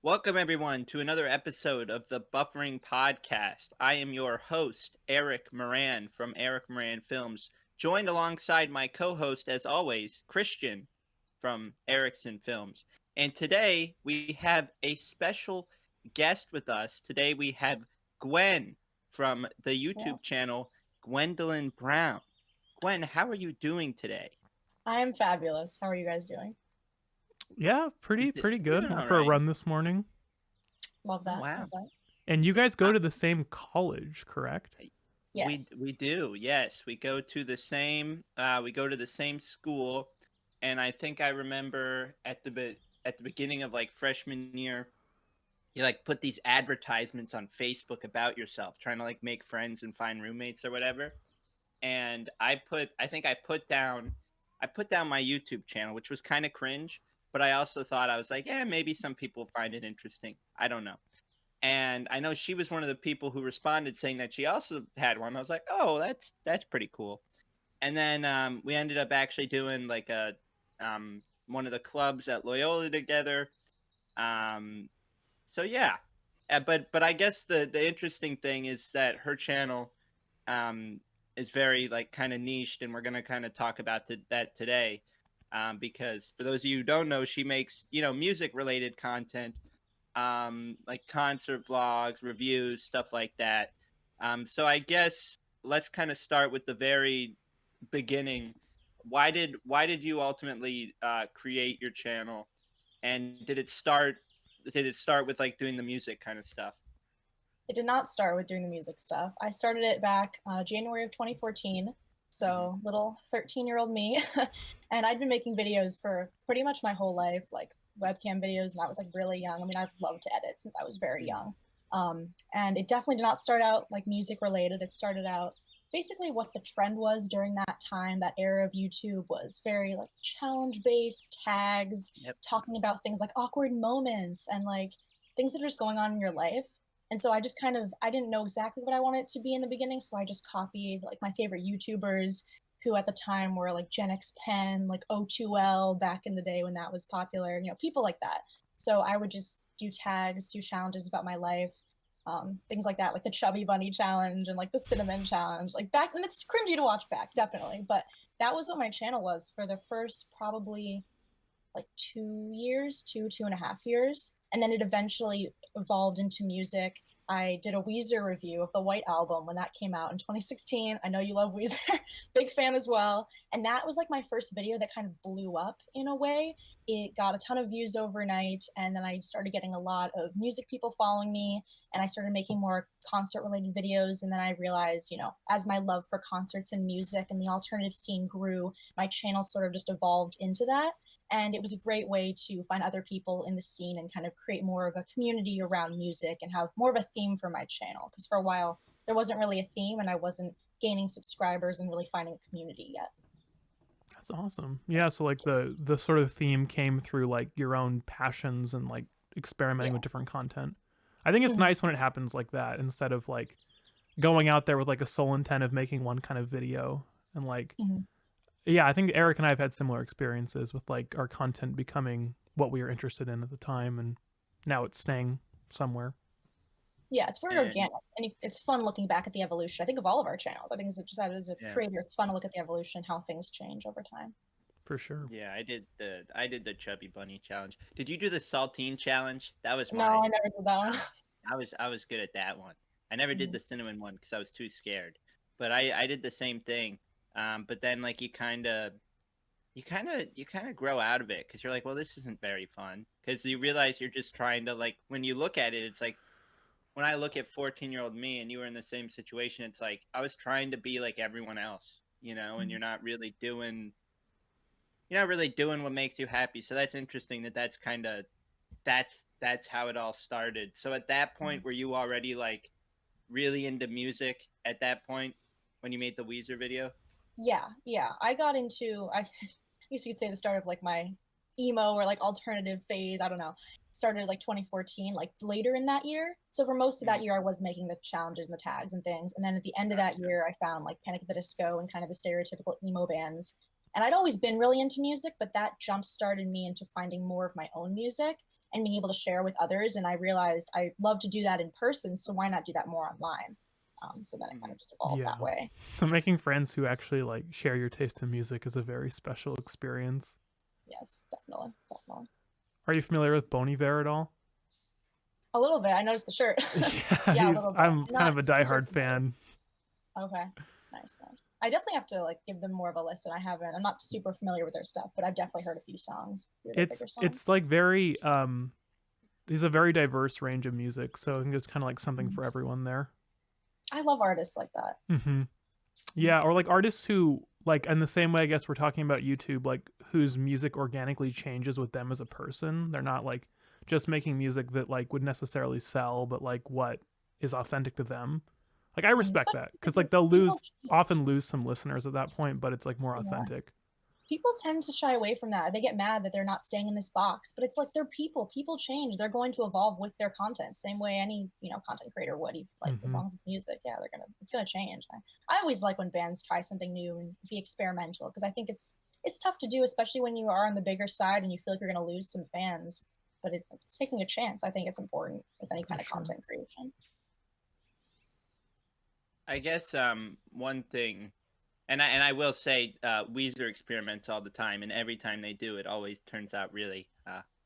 Welcome, everyone, to another episode of the Buffering Podcast. I am your host, Eric Moran from Eric Moran Films, joined alongside my co host, as always, Christian from Erickson Films. And today we have a special guest with us. Today we have Gwen from the Yeah. YouTube channel Gwendolyn Brown. Gwen, how are you doing today? I am fabulous. How are you guys doing? Yeah, pretty good. Doing Went all for a right. run this morning. Love Oh, that. wow. Love that. And you guys go Uh, to the same college, correct? We Yes. we do, yes. We go to the same school, and I think I remember at the beginning of like freshman year, you like put these advertisements on Facebook about yourself, trying to like make friends and find roommates or whatever. And I think I put down my YouTube channel, which was kind of cringe, but I also thought I was like, yeah, maybe some people find it interesting. I don't know. And I know she was one of the people who responded saying that she also had one. I was like, oh, that's pretty cool. And then we ended up actually doing like a one of the clubs at Loyola together. Um, so yeah, but I guess the interesting thing is that her channel um, is very like kind of niched, and we're gonna kind of talk about that today. Because for those of you who don't know, she makes music related content, like concert vlogs, reviews, stuff like that. So I guess let's kind of start with the very beginning. Why did you ultimately create your channel, and did it start with like doing the music kind of stuff? It did not start with doing the music stuff. I started it back January of 2014. Hmm. So little 13-year-old me. And I'd been making videos for pretty much my whole life, like webcam videos, and I was like really young. I mean, I've loved to edit since I was very young. And it definitely did not start out like music related. It started out basically what the trend was during that time. That era of YouTube was very like challenge based tags, Yep. talking about things like awkward moments and like things that are just going on in your life. And so I just kind of I didn't know exactly what I wanted it to be in the beginning, so I just copied like my favorite YouTubers who at the time were like Gen X Pen, like O2L back in the day when that was popular, people like that. So I would just do tags, do challenges about my life, things like that, like the Chubby Bunny challenge and like the Cinnamon challenge. Like back, and it's cringy to watch back, definitely. But that was what my channel was for the first probably like 2 years, 2.5 years. And then it eventually evolved into music. I did a Weezer review of the White Album when that came out in 2016. I know you love Weezer, big fan as well. And that was like my first video that kind of blew up in a way. It got a ton of views overnight. And then I started getting a lot of music people following me. And I started making more concert related videos. And then I realized, as my love for concerts and music and the alternative scene grew, my channel sort of just evolved into that. And it was a great way to find other people in the scene and kind of create more of a community around music and have more of a theme for my channel, because for a while there wasn't really a theme and I wasn't gaining subscribers and really finding a community yet. That's awesome. Yeah, so like the sort of theme came through like your own passions and like experimenting Yeah. with different content. I think it's Mm-hmm. nice when it happens like that instead of like going out there with like a sole intent of making one kind of video and like Mm-hmm. yeah, I think Eric and I have had similar experiences with like our content becoming what we were interested in at the time and now it's staying somewhere. Yeah, it's very And organic and it's fun looking back at the evolution. I think of all of our channels. I think it's just as a yeah, creator, it's fun to look at the evolution, how things change over time. For sure. yeah, I did the Chubby Bunny challenge. Did you do the saltine challenge? That was No, mine. I never did that one. I was good at that one. I never did Mhm. the cinnamon one because I was too scared. But I did the same thing. But then like you kind of grow out of it because you're like, well, this isn't very fun because you realize you're just trying to like when you look at it, it's like when I look at 14-year-old me and you were in the same situation, it's like I was trying to be like everyone else, and you're not really doing what makes you happy. So that's interesting that's kind of that's how it all started. So at that Mhm. point, were you already like really into music at that point when you made the Weezer video? Yeah. I got into I guess you could say the start of like my emo or like alternative phase. I don't know. Started like 2014, like later in that year. So for most of that Mhm. year, I was making the challenges and the tags and things. And then at the end of that Gotcha. year, I found like Panic at the Disco and kind of the stereotypical emo bands. And I'd always been really into music, but that jump started me into finding more of my own music. and being able to share with others. And I realized I love to do that in person, so why not do that more online? So then it kind of just evolved that way. So making friends who actually like share your taste in music is a very special experience. Yes, definitely. Are you familiar with Bon Iver at all? A little bit. I noticed the shirt. Yeah, a little bit. I'm kind of a super diehard familiar. fan. Okay, nice. I definitely have to like give them more of a listen. I'm not super familiar with their stuff, but I've definitely heard a few songs. It's like very there's a very diverse range of music, so I think there's kind of like something for everyone there. I love artists like that. Yeah, or like artists who like in the same way I guess we're talking about YouTube, like whose music organically changes with them as a person. They're not like just making music that like would necessarily sell, but like what is authentic to them. Like I respect that because like they'll often lose some listeners at that point, but it's like more authentic. People tend to shy away from that. They get mad that they're not staying in this box, but it's like they're people. People change. They're going to evolve with their content, same way any content creator would. Like as long as it's music, it's gonna change. I always like when bands try something new and be experimental because I think it's tough to do, especially when you are on the bigger side and you feel like you're gonna lose some fans. But it's taking a chance. I think it's important with any kind of content creation. I guess one thing, and I will say, Weezer experiments all the time, and every time they do, it always turns out really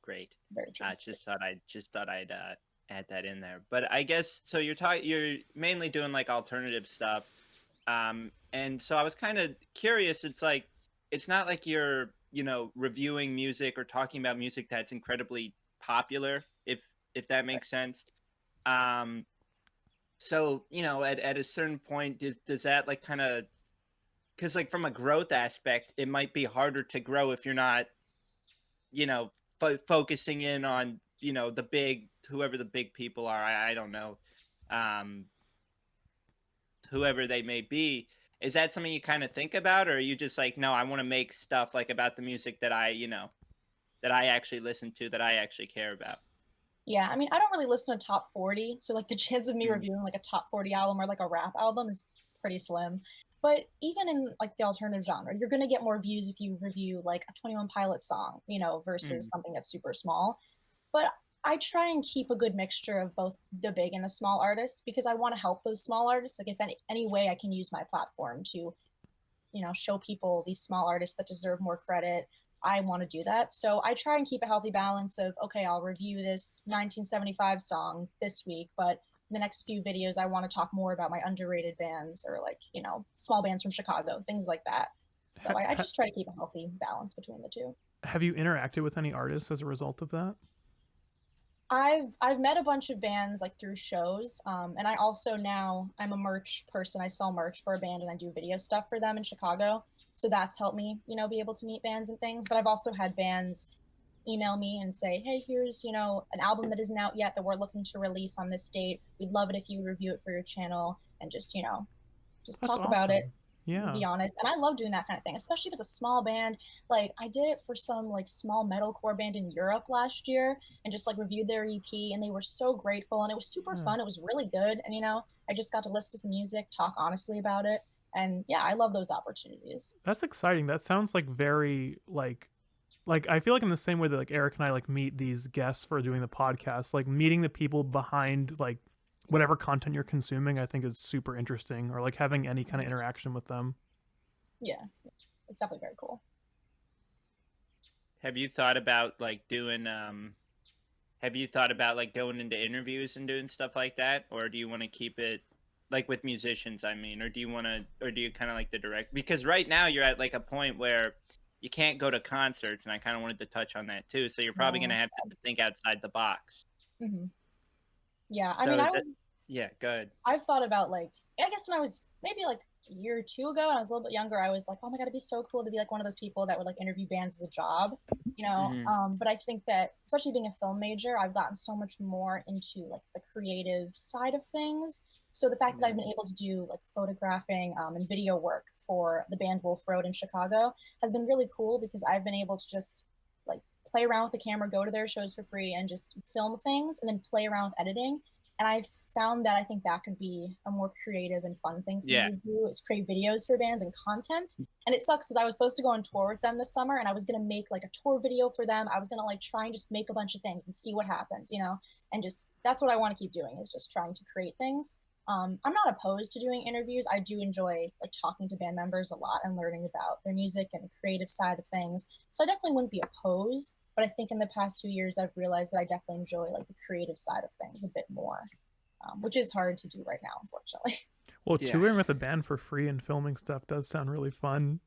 great. Very true. Just thought I'd add that in there. But I guess so. You're mainly doing like alternative stuff, and so I was kind of curious. It's like it's not like you're reviewing music or talking about music that's incredibly popular, if that makes sense. So at a certain point, does that like kind of, because like from a growth aspect, it might be harder to grow if you're not focusing in on the big, whoever the big people are. I don't know, whoever they may be. Is that something you kind of think about, or are you just like, no, I want to make stuff like about the music that I actually listen to, that I actually care about? Yeah, I mean, I don't really listen to top 40, so like the chance of me reviewing like a top 40 album or like a rap album is pretty slim. But even in like the alternative genre, you're gonna get more views if you review like a 21 Pilots song, versus something that's super small. But I try and keep a good mixture of both the big and the small artists because I want to help those small artists. Like if any way I can use my platform to, show people these small artists that deserve more credit, I want to do that. So I try and keep a healthy balance of, okay, I'll review this 1975 song this week, but in the next few videos, I want to talk more about my underrated bands or like, small bands from Chicago, things like that. So I just try to keep a healthy balance between the two. Have you interacted with any artists as a result of that? I've met a bunch of bands like through shows, and I also now I'm a merch person. I sell merch for a band and I do video stuff for them in Chicago. So that's helped me, be able to meet bands and things. But I've also had bands email me and say, hey, here's an album that isn't out yet that we're looking to release on this date. We'd love it if you review it for your channel and just talk about it. Yeah. Be honest. And I love doing that kind of thing, especially if it's a small band. Like I did it for some like small metalcore band in Europe last year and just like reviewed their EP and they were so grateful and it was super fun. It was really good. And I just got to listen to some music, talk honestly about it. And yeah, I love those opportunities. That's exciting. That sounds like very like I feel like in the same way that like Eric and I like meet these guests for doing the podcast, like meeting the people behind like whatever content you're consuming, I think is super interesting, or like having any kind of interaction with them. Yeah, it's definitely very cool. Have you thought about like doing going into interviews and doing stuff like that, or do you want to keep it like with musicians, I mean, or do you kind of like the direct, because right now you're at like a point where you can't go to concerts, and I kind of wanted to touch on that too, so you're probably going to have to think outside the box. Yeah, so I mean, yeah, go ahead. I've thought about like, I guess when I was maybe like a year or two ago and I was a little bit younger, I was like, oh my god, it'd be so cool to be like one of those people that would like interview bands as a job, but I think that especially being a film major, I've gotten so much more into like the creative side of things. So the fact that I've been able to do like photographing and video work for the band Wolf Road in Chicago has been really cool because I've been able to just like play around with the camera, go to their shows for free and just film things and then play around with editing. And I found that I think that could be a more creative and fun thing for Yeah. me to do, is create videos for bands and content. And it sucks because I was supposed to go on tour with them this summer, and I was gonna make like a tour video for them. I was gonna like try and just make a bunch of things and see what happens, you know? And just that's what I want to keep doing, is just trying to create things. I'm not opposed to doing interviews. I do enjoy like talking to band members a lot and learning about their music and the creative side of things. So I definitely wouldn't be opposed. But I think in the past 2 years, I've realized that I definitely enjoy like the creative side of things a bit more, which is hard to do right now, unfortunately. Well, Yeah. touring with a band for free and filming stuff does sound really fun.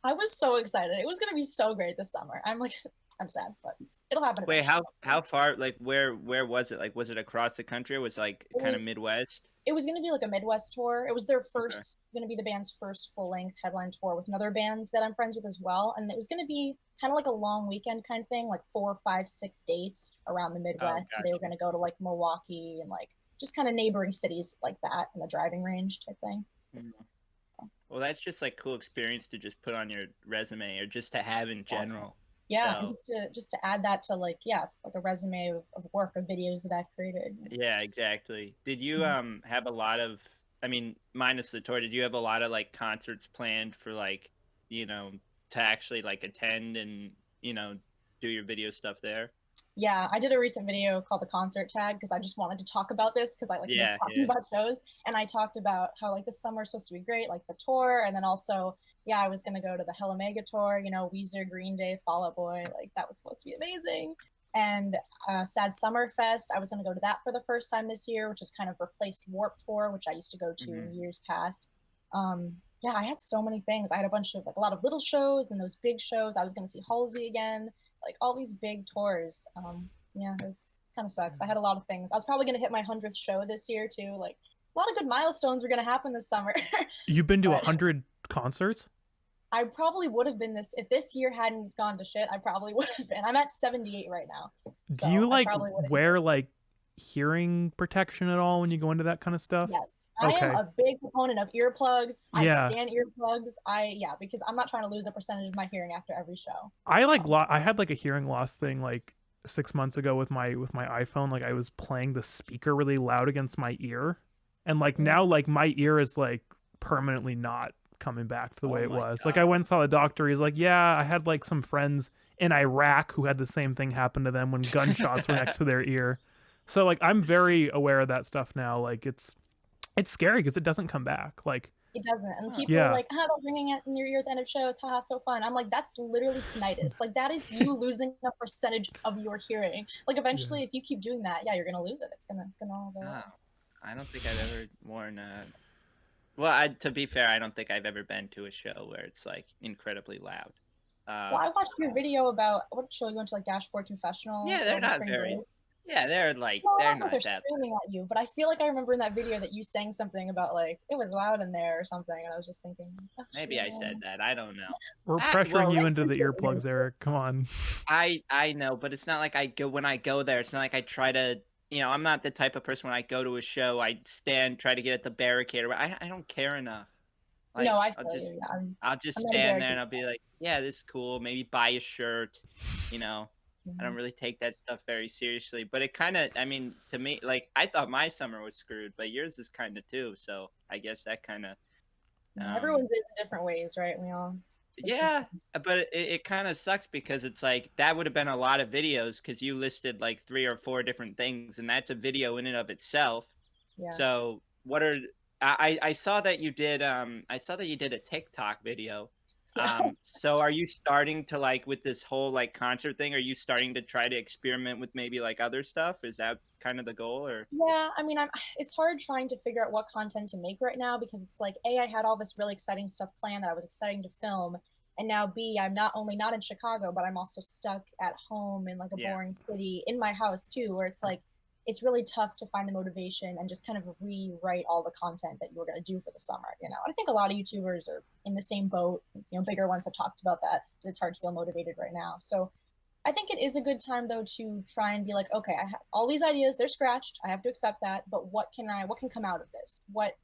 I was so excited. It was gonna be so great this summer. I'm like, I'm sad, but it'll happen Wait, eventually. how far? Like, where was it? Like, was it across the country? Or was it, like, It kind of was Midwest? it was gonna be like a Midwest tour. It was their Okay. first, gonna be the band's first full length headline tour with another band that I'm friends with as well. And it was gonna be kind of like a long weekend kind of thing, like 4, 5, 6 dates around the Oh, Midwest. So they were gotcha. gonna go to like Milwaukee and like just kind of neighboring cities like that in the driving range type thing. Mm. Well, that's just like cool experience to just put on your resume or just to have in general. Yeah, and So just to add that to like, yes, like a resume of work of videos that I've created. yeah, exactly. Did you Mhm. have a lot of? I mean, minus the tour, did you have a lot of like concerts planned for like, you know, to actually like attend and do your video stuff there? Yeah, I did a recent video called the concert tag because I just wanted to talk about this because I like miss Yeah, talking yeah. about shows. And I talked about how like the summer is supposed to be great, like the tour, and then also, yeah, I was gonna go to the Hella Mega tour, you know, Weezer, Green Day, Fall Out Boy, like that was supposed to be amazing. And Sad Summer Fest, I was gonna go to that for the first time this year, which has kind of replaced Warp Tour, which I used to go to in Hmm. years past. Yeah, I had so many things. I had a bunch of like a lot of little shows and those big shows. I was gonna see Halsey again, like all these big tours. Yeah, it was kind of sucks. I had a lot of things. I was probably gonna hit my 100th show this year too. Like a lot of good milestones were gonna happen this summer. You've been to But 100 concerts? I probably would have been this if this year hadn't gone to shit. I probably would have been. I'm at 78 right now, Do so you I like probably would have hit wear it. like hearing protection at all when you go into that kind of stuff? Yes, I am Okay. a big proponent of earplugs. I Yeah. stand earplugs. Yeah, because I'm not trying to lose a percentage of my hearing after every show. I like So I had like a hearing loss thing like 6 months ago with my iPhone. Like I was playing the speaker really loud against my ear, and like now like my ear is like permanently not coming back to the way Oh it my was. Like I God. went and saw the doctor. He's like, yeah, I had like some friends in Iraq who had the same thing happen to them when gunshots were next to their ear. So like I'm very aware of that stuff now. Like it's scary because it doesn't come back. Like it doesn't. And Huh. people are yeah, like, "How about ringing it in your ear at the end of shows? Haha, so fun." I'm like, that's literally tinnitus. Like that is you losing a percentage of your hearing. Like yeah. eventually, if you keep doing that, yeah, you're gonna lose it. It's gonna all go Oh, away. I don't think I've ever worn a. Well, to be fair, I don't think I've ever been to a show where it's like incredibly loud. Well, Uh, I watched your video about what show you went to, like Dashboard Confessional yeah, they're over not spring break. very. Yeah, they're like No, I they're don't think they're not that. screaming at you, but I feel like I remember in that video that you sang something about like it was loud in there or something, and I was just thinking, oh, Maybe I said that. I don't know. We're pressuring Well, you next into time the you're here, earplugs, Eric. Come on. I know, but it's not like I go when I go there. It's not like I try to. I'm not the type of person when I go to a show, I stand, try to get at the barricade. I don't care enough. No, Like I feel you. Yeah, I'll just I'm not a stand there barricade. and I'll be like, yeah, this is cool. Maybe buy a shirt. You know, I don't Mhm. really take that stuff very seriously. But it kind of, I mean, to me, like I thought my summer was screwed, but yours is kind of too. So I guess that kind of, Yeah, um, everyone's is in different ways, right? We all it's yeah. different. But it kind of sucks because it's like that would have been a lot of videos because you listed like 3 or 4 different things, and that's a video in and of itself. Yeah. So what are I saw that you did I saw that you did a TikTok video. Yeah. So are you starting to like with this whole like concert thing, are you starting to try to experiment with maybe like other stuff? Is that kind of the goal or Yeah, I mean, it's hard trying to figure out what content to make right now because it's like A, I had all this really exciting stuff planned that I was exciting to film, and now B, I'm not only not in Chicago, but I'm also stuck at home in like a yeah. boring city in my house too, where it's like it's really tough to find the motivation and just kind of rewrite all the content that you were going to do for the summer, you know. And I think a lot of YouTubers are in the same boat, you know, bigger ones have talked about that it's hard to feel motivated right now. So I think it is a good time though to try and be like, okay, I have all these ideas, they're scratched. I have to accept that, but what can come out of this? Let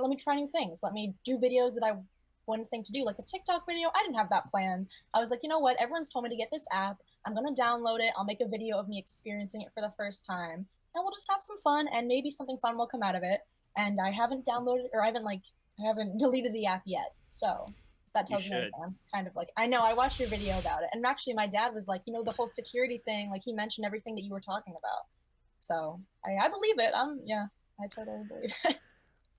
me try new things. Let me do videos that I wouldn't think to do. Like the TikTok video, I didn't have that planned. I was like, you know what? Everyone's told me to get this app. I'm going to download it. I'll make a video of me experiencing it for the first time. and we'll just have some fun, and maybe something fun will come out of it. And I haven't downloaded, or I haven't deleted the app yet. So that You tells you anything. should. I'm kind of like, I know, I watched your video about it. And actually, my dad was like, the whole security thing, like, he mentioned everything that you were talking about. So I believe it. Yeah, I totally believe it.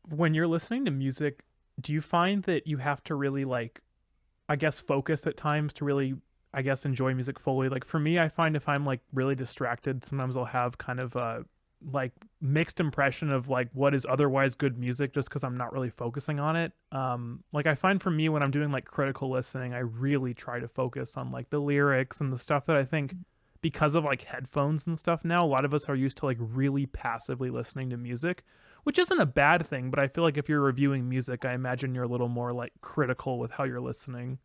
When you're listening to music, do you find that you have to really like, I guess, focus at times to really, I guess, enjoy music fully? Like for me, I find if I'm like really distracted, sometimes I'll have kind of a like mixed impression of like what is otherwise good music just because I'm not really focusing on it. Like I find for me when I'm doing like critical listening, I really try to focus on like the lyrics and the stuff that I think because of like headphones and stuff now, a lot of us are used to like really passively listening to music, which isn't a bad thing, but I feel like if you're reviewing music, I imagine you're a little more like critical with how you're listening.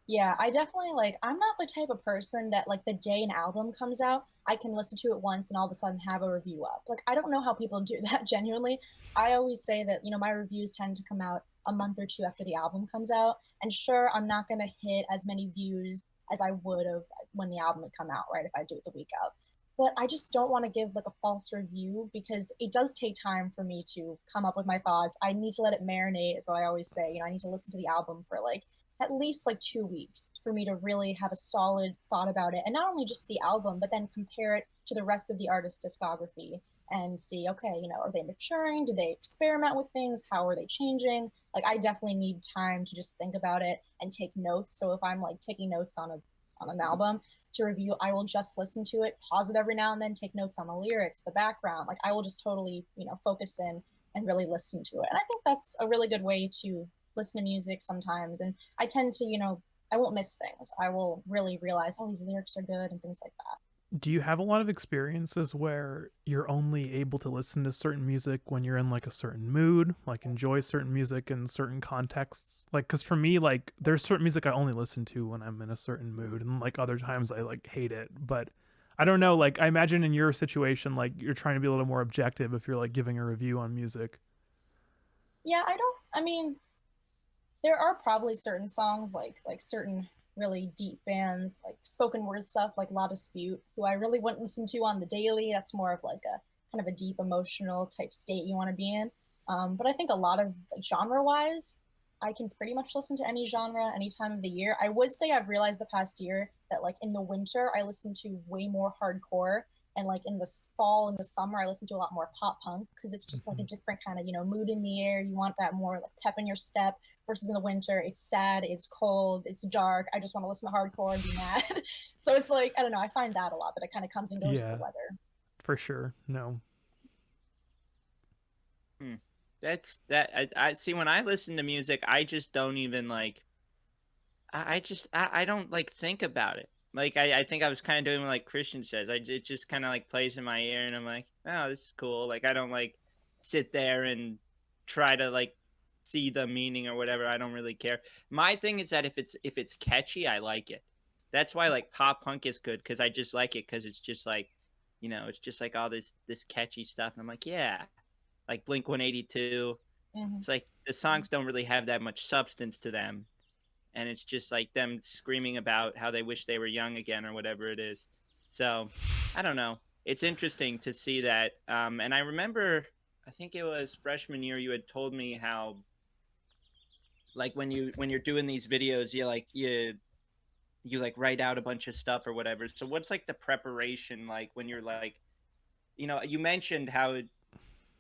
Yeah, I definitely like, I'm not the type of person that like the day an album comes out, I can listen to it once and all of a sudden have a review up. Like I don't know how people do that genuinely. I always say that, my reviews tend to come out a month or two after the album comes out. And sure, I'm not going to hit as many views as I would have when the album had come out, right? If I do it the week of. But I just don't want to give like a false review because it does take time for me to come up with my thoughts. I need to let it marinate, is what I always say. I need to listen to the album for like at least like 2 weeks for me to really have a solid thought about it. And not only just the album, but then compare it to the rest of the artist's discography and see, okay, are they maturing? Do they experiment with things? How are they changing? Like I definitely need time to just think about it and take notes. So if I'm like taking notes on an album to review, I will just listen to it, pause it every now and then, take notes on the lyrics, the background. Like I will just totally, focus in and really listen to it. And I think that's a really good way to listen to music sometimes. And I tend to, I won't miss things. I will really realize, oh, these lyrics are good and things like that. Do you have a lot of experiences where you're only able to listen to certain music when you're in like a certain mood, like enjoy certain music in certain contexts? Like, cause for me, like there's certain music I only listen to when I'm in a certain mood, and like other times I like hate it. But I don't know. Like, I imagine in your situation, like you're trying to be a little more objective if you're like giving a review on music. Yeah, I mean, there are probably certain songs like certain really deep bands like spoken word stuff like La Dispute, who I really wouldn't listen to on the daily. That's more of like a kind of a deep emotional type state you want to be in. But I think a lot of like, genre wise, I can pretty much listen to any genre any time of the year. I would say I've realized the past year that like in the winter I listen to way more hardcore, and like in the fall and the summer I listen to a lot more pop punk because it's just like a Mhm. different kind of mood in the air. You want that more like pep in your step versus in the winter it's sad, it's cold, it's dark. I just want to listen to hardcore and be mad. So it's like I don't know, I find that a lot, that it kind of comes and goes with the Yeah, weather. for sure. No. Hmm. That's that. I see. When I listen to music, I just don't even like. I don't like think about it. Like I think I was kind of doing what like Christian says. It just kind of like plays in my ear, and I'm like, oh, this is cool. Like I don't like sit there and try to like see the meaning or whatever. I don't really care. My thing is that if it's catchy, I like it. That's why like pop punk is good because I just like it because it's just like, it's just like all this catchy stuff, and I'm like, yeah, like Blink 182. Hmm. It's like the songs don't really have that much substance to them, and it's just like them screaming about how they wish they were young again or whatever it is. So I don't know. It's interesting to see that. And I remember, I think it was freshman year, you had told me how like when you're doing these videos, you like write out a bunch of stuff or whatever. So what's like the preparation like when you're like, you mentioned how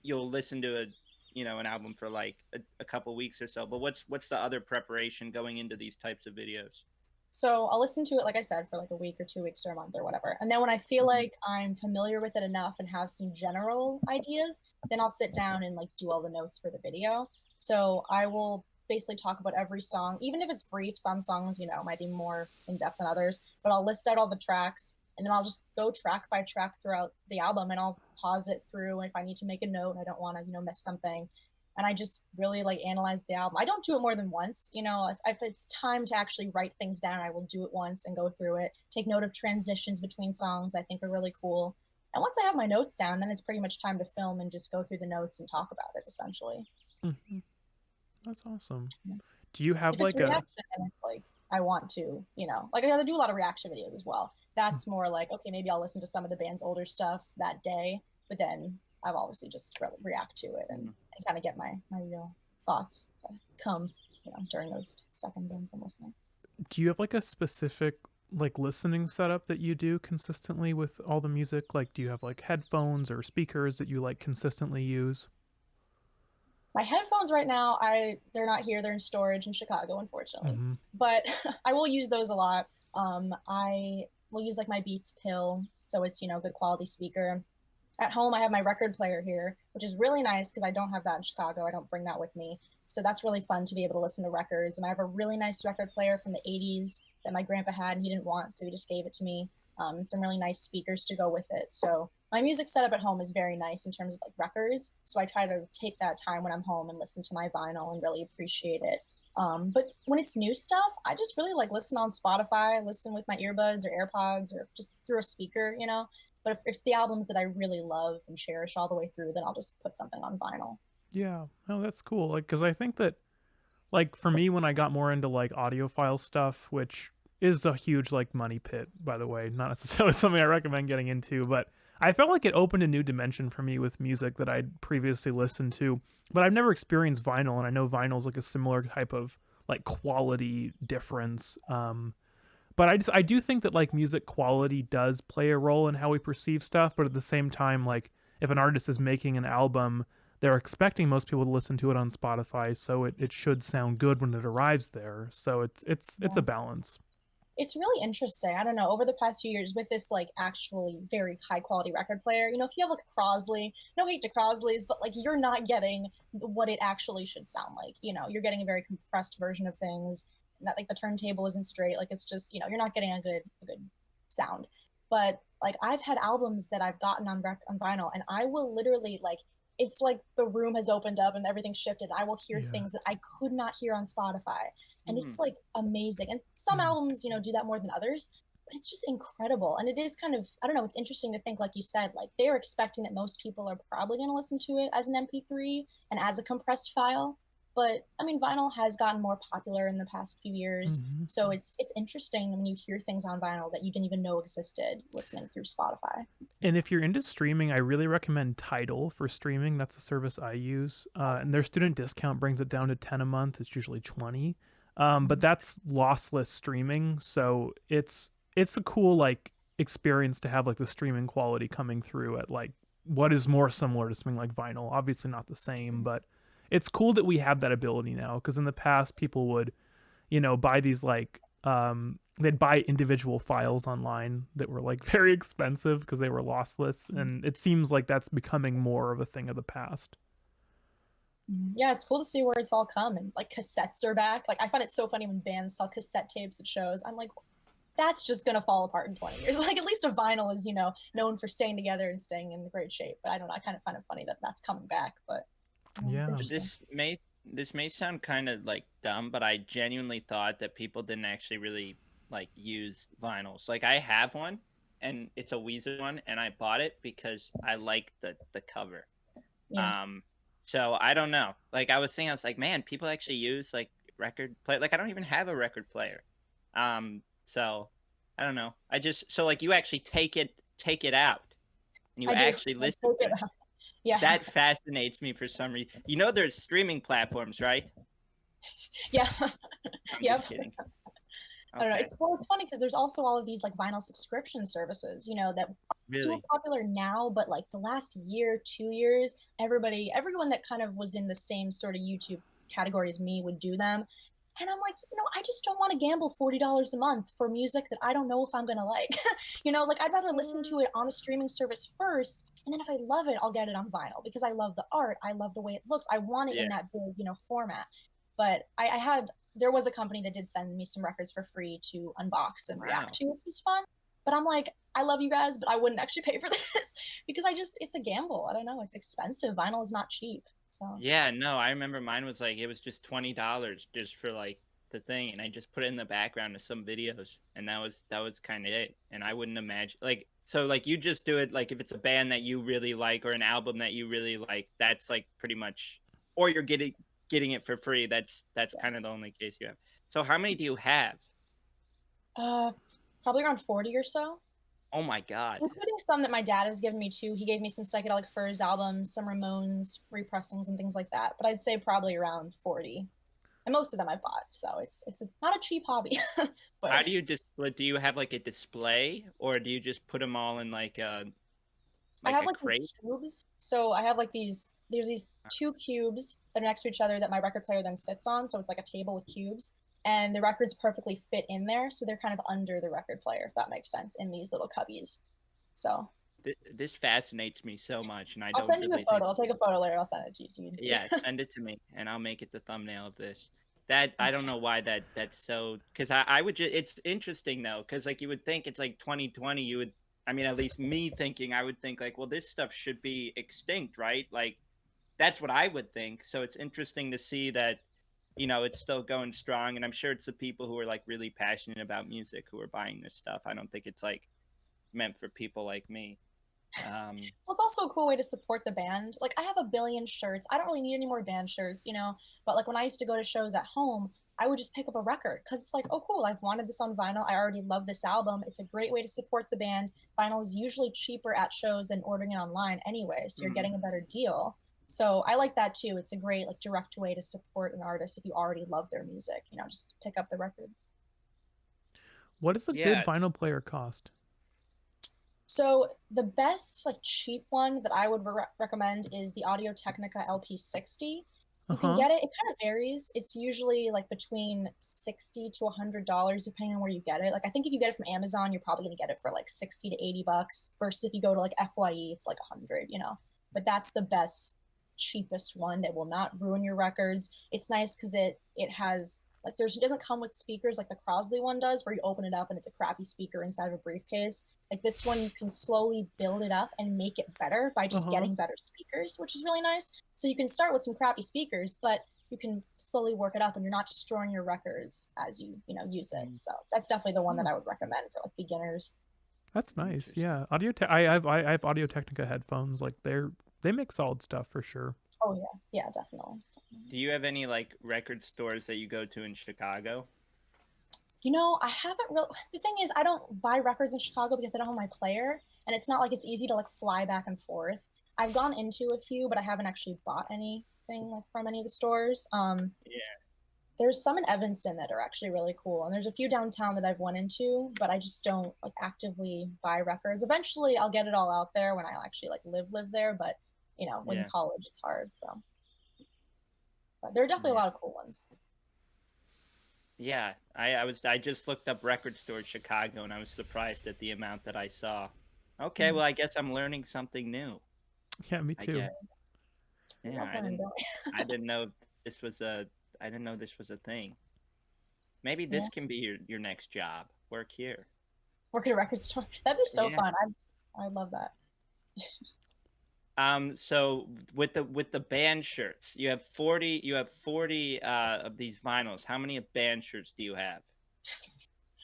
you'll listen to an album for like a couple weeks or so, but what's the other preparation going into these types of videos? So I'll listen to it, like I said, for like a week or 2 weeks or a month or whatever. And then when I feel Hmm. like I'm familiar with it enough and have some general ideas, then I'll sit down and like do all the notes for the video. So I will basically talk about every song, even if it's brief. Some songs, might be more in depth than others, but I'll list out all the tracks and then I'll just go track by track throughout the album, and I'll pause it through. And if I need to make a note, I don't want to, miss something, and I just really like analyze the album. I don't do it more than once. If it's time to actually write things down, I will do it once and go through it, take note of transitions between songs I think are really cool. And once I have my notes down, then it's pretty much time to film and just go through the notes and talk about it essentially. Hmm. That's awesome. Yeah. Do you have If it's like a reaction, then it's like I want to, like I do a lot of reaction videos as well. That's more like, okay, maybe I'll listen to some of the band's older stuff that day but then I've obviously just react to it and kind of get my real thoughts come, during those seconds as I'm listening. Do you have like a specific like listening setup that you do consistently with all the music? Like, do you have like headphones or speakers that you like consistently use? My headphones right now, they're not here. They're in storage in Chicago, unfortunately. Mm-hmm. But I will use those a lot. I will use like my Beats pill, so it's good quality speaker. At home, I have my record player here, which is really nice because I don't have that in Chicago. I don't bring that with me, so that's really fun to be able to listen to records. And I have a really nice record player from the '80s that my grandpa had, and he didn't want, so he just gave it to me. And some really nice speakers to go with it. So my music setup at home is very nice in terms of like records. So I try to take that time when I'm home and listen to my vinyl and really appreciate it. But when it's new stuff, I just really like listen on Spotify, listen with my earbuds or AirPods or just through a speaker. But if it's the albums that I really love and cherish all the way through, then I'll just put something on vinyl. Yeah, oh, that's cool. Like, because I think that, like, for me, when I got more into like audiophile stuff, which is a huge like money pit, by the way, not necessarily something I recommend getting into, but I felt like it opened a new dimension for me with music that I'd previously listened to, but I've never experienced vinyl, and I know vinyl's like a similar type of like quality difference. But I do think that like music quality does play a role in how we perceive stuff, but at the same time, like if an artist is making an album, they're expecting most people to listen to it on Spotify, so it should sound good when it arrives there. So it's Yeah. a balance. It's really interesting. I don't know, over the past few years with this like actually very high quality record player, if you have like a Crosley, no hate to Crosleys, but like you're not getting what it actually should sound like. You're getting a very compressed version of things. Not like the turntable isn't straight. Like it's just, you're not getting a good sound. But like I've had albums that I've gotten on vinyl, and I will literally like it's like the room has opened up and everything's shifted. I will hear Yeah. things that I could not hear on Spotify, and it's Mm. like amazing. And some Mm. albums, do that more than others, but it's just incredible. And it is kind of, I don't know, it's interesting to think, like you said, like they're expecting that most people are probably going to listen to it as an MP3 and as a compressed file. But I mean, vinyl has gotten more popular in the past few years, Mhm. so it's interesting when you hear things on vinyl that you didn't even know existed listening through Spotify. And if you're into streaming, I really recommend Tidal for streaming. That's a service I use, and their student discount brings it down to 10 a month. It's usually 20, but that's lossless streaming, so it's a cool like experience to have like the streaming quality coming through at like what is more similar to something like vinyl. Obviously not the same, but it's cool that we have that ability now. Because in the past, people would buy these like they'd buy individual files online that were like very expensive because they were lossless, and it seems like that's becoming more of a thing of the past. Yeah, it's cool to see where it's all come, and like cassettes are back. Like I find it so funny when bands sell cassette tapes at shows. I'm like, that's just gonna fall apart in 20 years. Like at least a vinyl is, known for staying together and staying in great shape. But I don't know, I kind of find it funny that that's coming back. But it's Yeah. interesting. This may sound kind of like dumb, but I genuinely thought that people didn't actually really like use vinyls. Like I have one, and it's a Weezer one, and I bought it because I like the cover. Yeah. So I don't know. Like I was like, man, people actually use like record play. Like I don't even have a record player. So I don't know. So like you actually take it out, and you I do. actually I listen take to it it. out. Yeah. That fascinates me for some reason. There's streaming platforms, right? Yeah. I'm Yep. just kidding. I don't know. Okay. It's funny because there's also all of these like vinyl subscription services, that super Really? popular now, but like the last year, 2 years, everyone that kind of was in the same sort of YouTube category as me would do them. And I'm like, I just don't want to gamble $40 a month for music that I don't know if I'm gonna like. Like I'd rather listen to it on a streaming service first, and then if I love it, I'll get it on vinyl because I love the art, I love the way it looks, I want it in Yeah. that big, format. But I had there was a company that did send me some records for free to unbox and Wow. react to, which was fun. But I'm like, I love you guys, but I wouldn't actually pay for this because it's a gamble. I don't know. It's expensive. Vinyl is not cheap. So Yeah, no, I remember mine was like it was just $20 just for like the thing, and I just put it in the background of some videos, and that was kind of it. And I wouldn't imagine like you just do it like if it's a band that you really like or an album that you really like, that's like pretty much, or you're getting it for free. That's kind of the only case you have. So how many do you have? probably around 40 or so. Oh my God. Including some that my dad has given me too. He gave me some Psychedelic Furs albums, some Ramones repressings and things like that. But I'd say probably around 40. And most of them I bought, so it's not a cheap hobby. How But do you display? Do you have like a display, or do you just put them all in I like have a like these crate? cubes. So I have like there's these two cubes that are next to each other that my record player then sits on. So it's like a table with cubes. And the records perfectly fit in there. So they're kind of under the record player, if that makes sense, in these little cubbies. So This fascinates me so much, and I I'll don't send you a really think. photo. I'll take a photo later. I'll send it to you so you can see. Yeah, send it to me, and I'll make it the thumbnail of this. That I don't know why that's so. Because I would just. It's interesting though, because like you would think it's like 2020. You would. I mean, at least me thinking, I would think like, well, this stuff should be extinct, right? Like that's what I would think. So it's interesting to see that, it's still going strong, and I'm sure it's the people who are like really passionate about music who are buying this stuff. I don't think it's like meant for people like me. Well, it's also a cool way to support the band. Like, I have a billion shirts. I don't really need any more band shirts, you know? But, like, when I used to go to shows at home, I would just pick up a record because it's like, oh, cool, I've wanted this on vinyl. I already love this album. It's a great way to support the band. Vinyl is usually cheaper at shows than ordering it online anyway, so you're mhm. getting a better deal. So I like that too. It's a great, like, direct way to support an artist if you already love their music, just pick up the record. What does a good Yeah. vinyl player cost? So the best like cheap one that I would recommend is the Audio Technica LP60. You can Uh-huh. get it. It kind of varies. It's usually like between $60 to $100 depending on where you get it. Like I think if you get it from Amazon, you're probably gonna get it for like 60 to 80 bucks. Versus if you go to like FYE, it's like 100. But that's the best, cheapest one that will not ruin your records. It's nice because it has like it doesn't come with speakers like the Crosley one does, where you open it up and it's a crappy speaker inside of a briefcase. Like this one, you can slowly build it up and make it better by just Uh-huh. getting better speakers, which is really nice. So you can start with some crappy speakers, but you can slowly work it up, and you're not destroying your records as use it. Mm, So that's definitely the one that Hmm. I would recommend for like beginners. That's nice. Interesting. Yeah. I have Audio Technica headphones. Like they make solid stuff for sure. Oh yeah, definitely. Do you have any like record stores that you go to in Chicago? I haven't really. The thing is, I don't buy records in Chicago because I don't have my player, and it's not like it's easy to like fly back and forth. I've gone into a few, but I haven't actually bought anything like from any of the stores. Yeah. There's some in Evanston that are actually really cool, and there's a few downtown that I've went into, but I just don't like actively buy records. Eventually, I'll get it all out there when I actually like live there, but in Yeah. college it's hard. So, but there are definitely a Yeah. lot of cool ones. Yeah. I just looked up record store Chicago, and I was surprised at the amount that I saw. Okay, Mm. well I guess I'm learning something new. Yeah, me I too. guess. Yeah, Love learning, don't I didn't know this was a I didn't know this was a thing. Maybe we? Yeah, this can be your next job. Work here. work at a record store. That'd be so Yeah. fun. I love that. So with the band shirts, you have 40 of these vinyls. How many of band shirts do you have?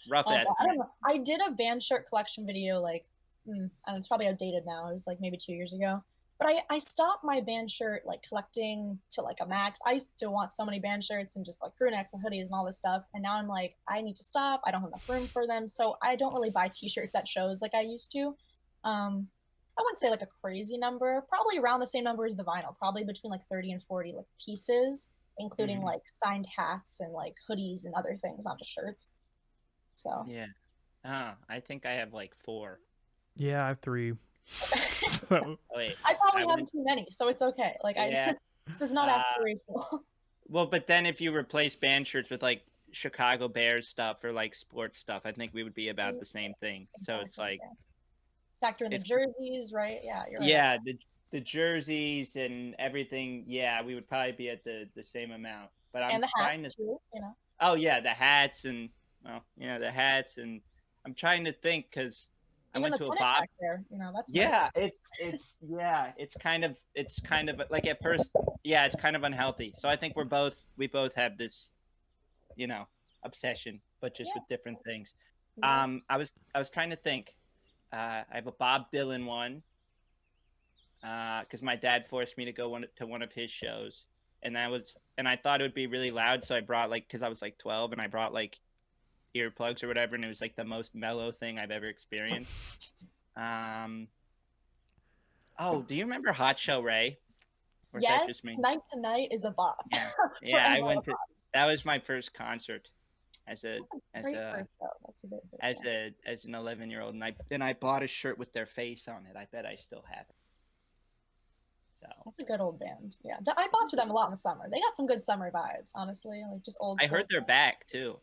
Rough Oh, I don't estimate. know. I did a band shirt collection video and it's probably outdated now. It was like maybe 2 years ago. But I stopped my band shirt like collecting to like a max. I used to want so many band shirts and just like crew necks and hoodies and all this stuff. And now I'm like, I need to stop. I don't have enough room for them. So I don't really buy t-shirts at shows like I used to. I wouldn't say like a crazy number, probably around the same number as the vinyl, probably between like 30 and 40 like pieces, including Hmm. like signed hats and like hoodies and other things, not just shirts. So Yeah. I think I have like four. Yeah, I have 3. So, Oh, wait, I probably I have went. too many, so it's okay. Like Yeah. this is not Uh, aspirational. well, but then if you replace band shirts with like Chicago Bears stuff or like sports stuff, I think we would be about the same thing. So it's Exactly. like Yeah. Factor in the it's jerseys, right? Yeah, you're right. yeah, the jerseys and everything. Yeah, we would probably be at the same amount. But I'm And the trying hats to. too. Oh yeah, the hats and the hats and I'm trying to think because I Even went the to a pennant Bob. back there, that's funny. Yeah, it's kind of like at first, yeah, it's kind of unhealthy. So I think we both have this, you know, obsession, but just Yeah, with different things. yeah. I was trying to think. I have a Bob Dylan one, because my dad forced me to go to one of his shows, and I thought it would be really loud, so I brought like because I was like 12, and I brought like earplugs or whatever, and it was like the most mellow thing I've ever experienced. Oh, do you remember Hot Shell Ray? Or is that Yes, just me? Night to Night is a bop. Yeah, yeah. I Forever went a to. bop. That was my first concert as a as Great a first show. That's a good as video. as an 11-year-old, and I bought a shirt with their face on it. I bet I still have it. So That's a good old band. Yeah, I bop to them a lot in the summer. They got some good summer vibes, honestly. Like just old I school. heard they're back too.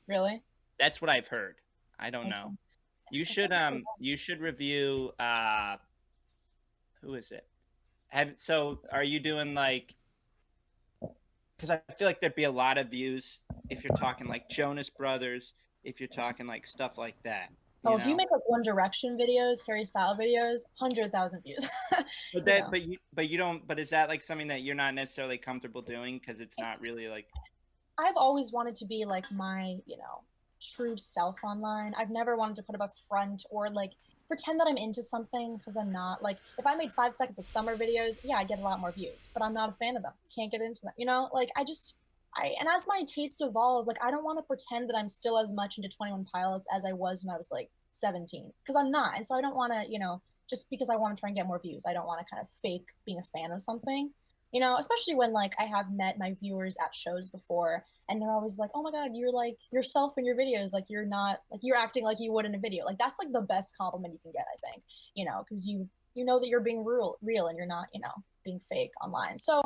Really? That's what I've heard. I don't Okay. know. You should review who is it? Are you doing like, because I feel like there'd be a lot of views if you're talking like Jonas Brothers, if you're talking like stuff like that. Oh, if you make like One Direction videos, Harry Style videos, 100,000 views. But is that like something that you're not necessarily comfortable doing because it's not really like. I've always wanted to be like my, true self online. I've never wanted to put up a front or like pretend that I'm into something because I'm not. Like if I made 5 seconds of summer videos, yeah, I'd get a lot more views, but I'm not a fan of them. Can't get into them. Like and as my tastes evolve, like I don't want to pretend that I'm still as much into 21 Pilots as I was when I was like 17, because I'm not. And so I don't want to, just because I want to try and get more views, I don't want to kind of fake being a fan of something. Especially when like I have met my viewers at shows before and they're always like, oh my God, you're like yourself in your videos. Like you're not like you're acting like you would in a video. Like that's like the best compliment you can get, I think, because you know that you're being real and you're not, being fake online. So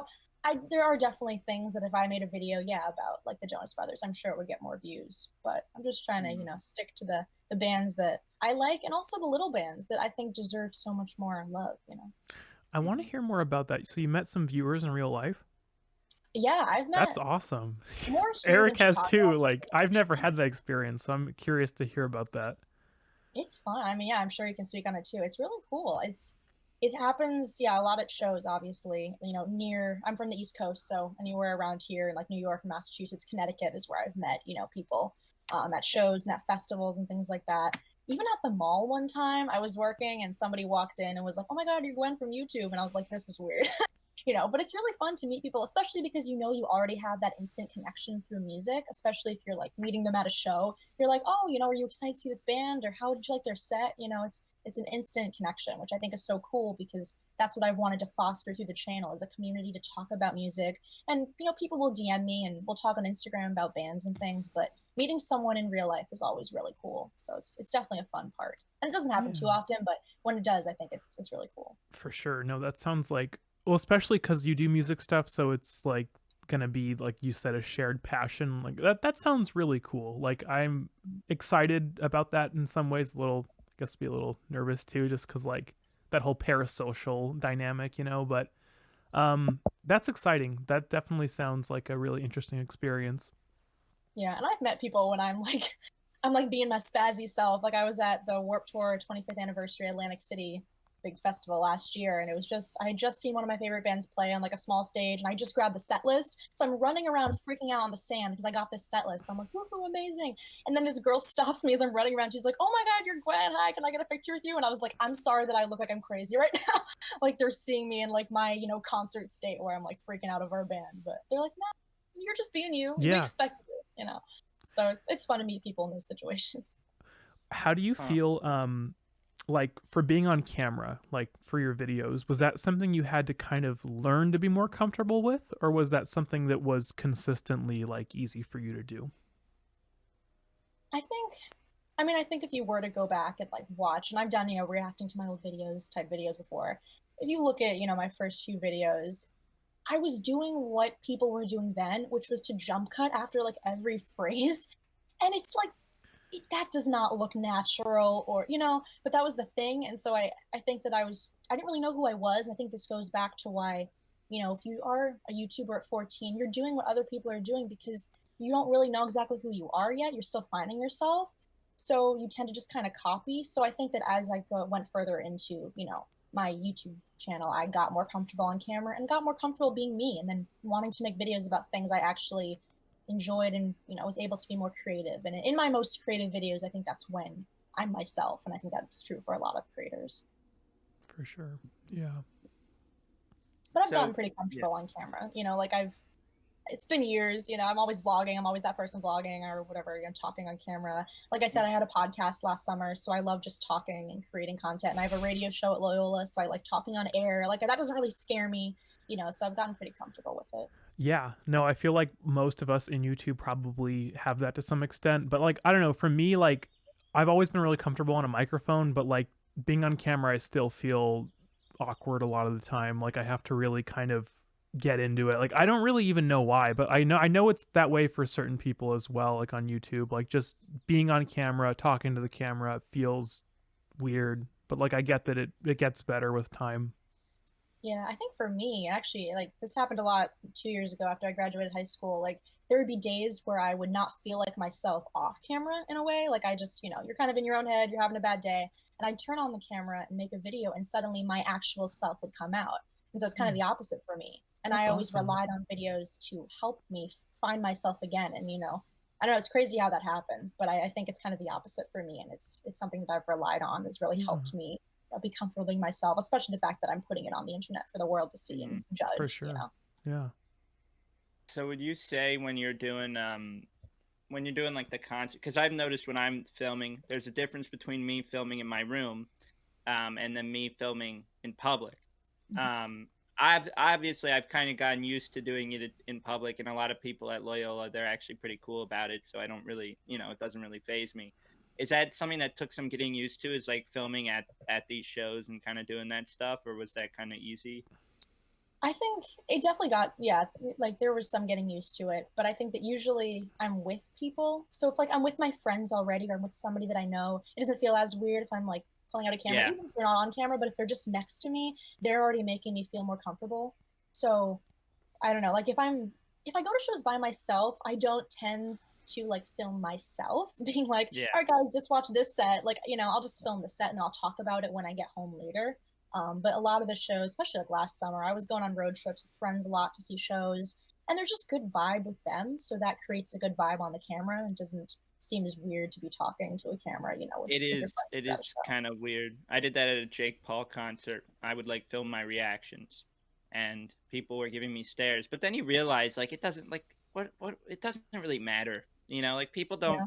there are definitely things that if I made a video, about like the Jonas Brothers, I'm sure it would get more views. But I'm just trying to, stick to the bands that I like and also the little bands that I think deserve so much more love, I want to hear more about that. So you met some viewers in real life? Yeah, I've met. That's awesome. More here Eric than has Chicago. too. Like I've never had that experience, so I'm curious to hear about that. It's fun. I mean, yeah, I'm sure you can speak on it too. It's really cool. It happens, a lot at shows, obviously. I'm from the East Coast, so anywhere around here in like New York, Massachusetts, Connecticut is where I've met, people at shows and at festivals and things like that. Even at the mall one time, I was working and somebody walked in and was like, "Oh my God, you're Gwen from YouTube," and I was like, "This is weird." But it's really fun to meet people, especially because you already have that instant connection through music, especially if you're like meeting them at a show. You're like, oh, are you excited to see this band, or how did you like their set? It's an instant connection, which I think is so cool because that's what I've wanted to foster through the channel, is a community to talk about music. And people will DM me and we'll talk on Instagram about bands and things, but meeting someone in real life is always really cool. So it's definitely a fun part. And it doesn't happen too often, but when it does, I think it's really cool. For sure. No, that sounds like, well, especially because you do music stuff, so it's like gonna be, like you said, a shared passion. Like that sounds really cool. Like I'm excited about that in some ways. I guess be a little nervous too, just because like that whole parasocial dynamic, but that's exciting. That definitely sounds like a really interesting experience. Yeah, and I've met people when I'm like being my spazzy self. Like I was at the Warped Tour 25th anniversary Atlantic City big festival last year, and I had just seen one of my favorite bands play on like a small stage, and I just grabbed the set list. So I'm running around freaking out on the sand because I got this set list. I'm like, woohoo, amazing. And then this girl stops me as I'm running around. She's like, oh my God, you're Gwen. Hi, can I get a picture with you? And I was like, I'm sorry that I look like I'm crazy right now. Like they're seeing me in like my, concert state where I'm like freaking out over a band. But they're like, no, you're just being you. Yeah. We expected this, So it's fun to meet people in those situations. How do you feel like for being on camera, like for your videos, was that something you had to kind of learn to be more comfortable with, or was that something that was consistently like easy for you to do? I think if you were to go back and like watch, and I've done, reacting to my old type videos before. If you look at, my first few videos, I was doing what people were doing then, which was to jump cut after like every phrase. And it's like, that does not look natural, or but that was the thing. And so I think that I didn't really know who I was. And I think this goes back to why, if you are a YouTuber at 14, you're doing what other people are doing because you don't really know exactly who you are yet. You're still finding yourself, so you tend to just kind of copy. So I think that as I went further into my YouTube channel, I got more comfortable on camera and got more comfortable being me, and then wanting to make videos about things I actually enjoyed and was able to be more creative. And in my most creative videos, I think that's when I'm myself, and I think that's true for a lot of creators. For sure. Yeah. But I've gotten pretty comfortable on camera. Like it's been years, you know, I'm always vlogging. I'm always that person vlogging or whatever, you know, talking on camera. Like I said, I had a podcast last summer, so I love just talking and creating content. And I have a radio show at Loyola, so I like talking on air. Like that doesn't really scare me, you know, so I've gotten pretty comfortable with it. Yeah, no, I feel like most of us in YouTube probably have that to some extent, but like I don't know, for me, like I've always been really comfortable on a microphone, but like being on camera I still feel awkward a lot of the time. Like I have to really kind of get into it. Like I don't really even know why, but I know it's that way for certain people as well, like on YouTube. Like just being on camera, talking to the camera feels weird, but like I get that it gets better with time. Yeah, I think for me, actually, like this happened a lot 2 years ago after I graduated high school. Like there would be days where I would not feel like myself off camera in a way. Like I just, you know, you're kind of in your own head, you're having a bad day, and I'd turn on the camera and make a video, and suddenly my actual self would come out. And so it's kind of Hmm, the opposite for me. And that's I always awesome. relied on videos to help me find myself again. And you know, I don't know, it's crazy how that happens, but I think it's kind of the opposite for me, and it's something that I've relied on has really Yeah, helped me be comfortable being myself, especially the fact that I'm putting it on the internet for the world to see and Mhm. for judge, you sure. know? Yeah. So would you say when you're doing like the concert, because I've noticed when I'm filming, there's a difference between me filming in my room, and then me filming in public. Mhm. Um, I've kind of gotten used to doing it in public, and a lot of people at Loyola, they're actually pretty cool about it. So I don't really, it doesn't really phase me. Is that something that took some getting used to? Is like filming at these shows and kind of doing that stuff, or was that kind of easy? I think it definitely got, yeah, like there was some getting used to it, but I think that usually I'm with people. So if like I'm with my friends already or I'm with somebody that I know, it doesn't feel as weird if I'm like pulling out a camera, Yeah, even if they're not on camera, but if they're just next to me, they're already making me feel more comfortable. So I don't know, like if I go to shows by myself, I don't tend to like film myself being like, yeah. all right guys, just watch this set. Like, you know, I'll just film the set and I'll talk about it when I get home later. But a lot of the shows, especially like last summer, I was going on road trips with friends a lot to see shows, and there's just good vibe with them. So that creates a good vibe on the camera and doesn't seem as weird to be talking to a camera, you know, It with your is. friends It at a is show. kind of weird. I did that at a Jake Paul concert. I would like film my reactions, and people were giving me stares. But then you realize, like, it doesn't like what it doesn't really matter. Like people Yeah.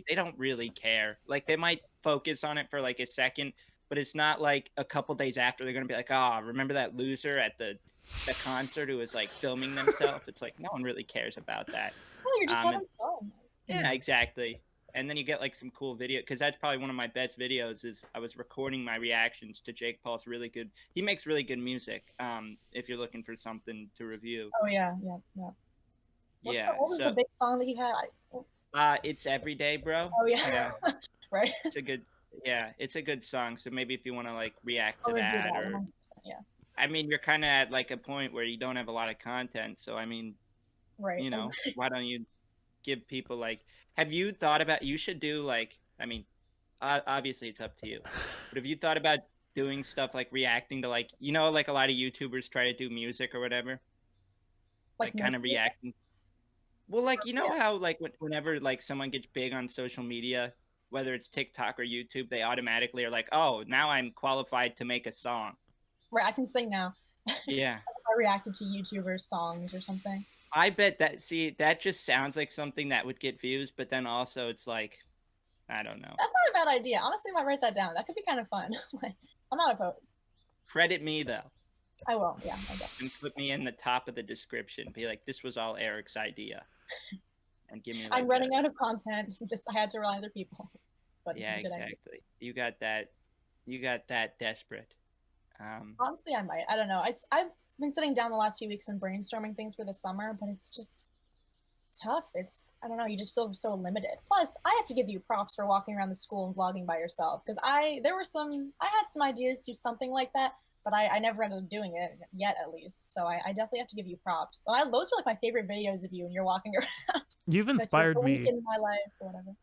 they don't really care. Like they might focus on it for like a second, but it's not like a couple days after they're gonna be like, "Ah, remember that loser at the concert who was like filming themselves?" It's like no one really cares about that. Oh, you're just Um, having fun. yeah, exactly. And then you get like some cool video because that's probably one of my best videos is I was recording my reactions to Jake Paul's really good. He makes really good music. If you're looking for something to review, Oh yeah, yeah, yeah. yeah. What was the So, big song that he had? it's Everyday, bro. Oh yeah, Yeah, right. it's a good. Yeah, it's a good song. So maybe if you want to like react I'll to review that, that or 100%. Yeah, I mean, you're kind of at like a point where you don't have a lot of content. So I mean, right. And why don't you give people like? Have you thought about? You should do like. I mean, obviously it's up to you. But have you thought about doing stuff like reacting to like like a lot of YouTubers try to do music or whatever, like like kind make of music. reacting? Well, like Yeah, how like whenever like someone gets big on social media, whether it's TikTok or YouTube, they automatically are like, oh, now I'm qualified to make a song. right. I can sing now. Yeah, I reacted to YouTubers' songs or something. I bet that. See, that just sounds like something that would get views, but then also it's like I don't know. That's not a bad idea. Honestly, I might write that down. That could be kind of fun. Like, I'm not opposed. Credit me though, I will. Yeah, I will. and put me in the top of the description. Be like, this was all Eric's idea. And give me I'm like a running out of content. This I had to rely on other people, but this yeah, was a good idea. exactly. You got that desperate. Um, Honestly, I might. I don't know. I've been sitting down the last few weeks and brainstorming things for the summer, but it's just tough. It's I don't know. You just feel so limited. Plus, I have to give you props for walking around the school and vlogging by yourself because I had some ideas to do something like that, but I never ended up doing it yet, at least. So I definitely have to give you props. So those are like my favorite videos of you when you're walking around. You've That you're inspired the week me. in my life or whatever.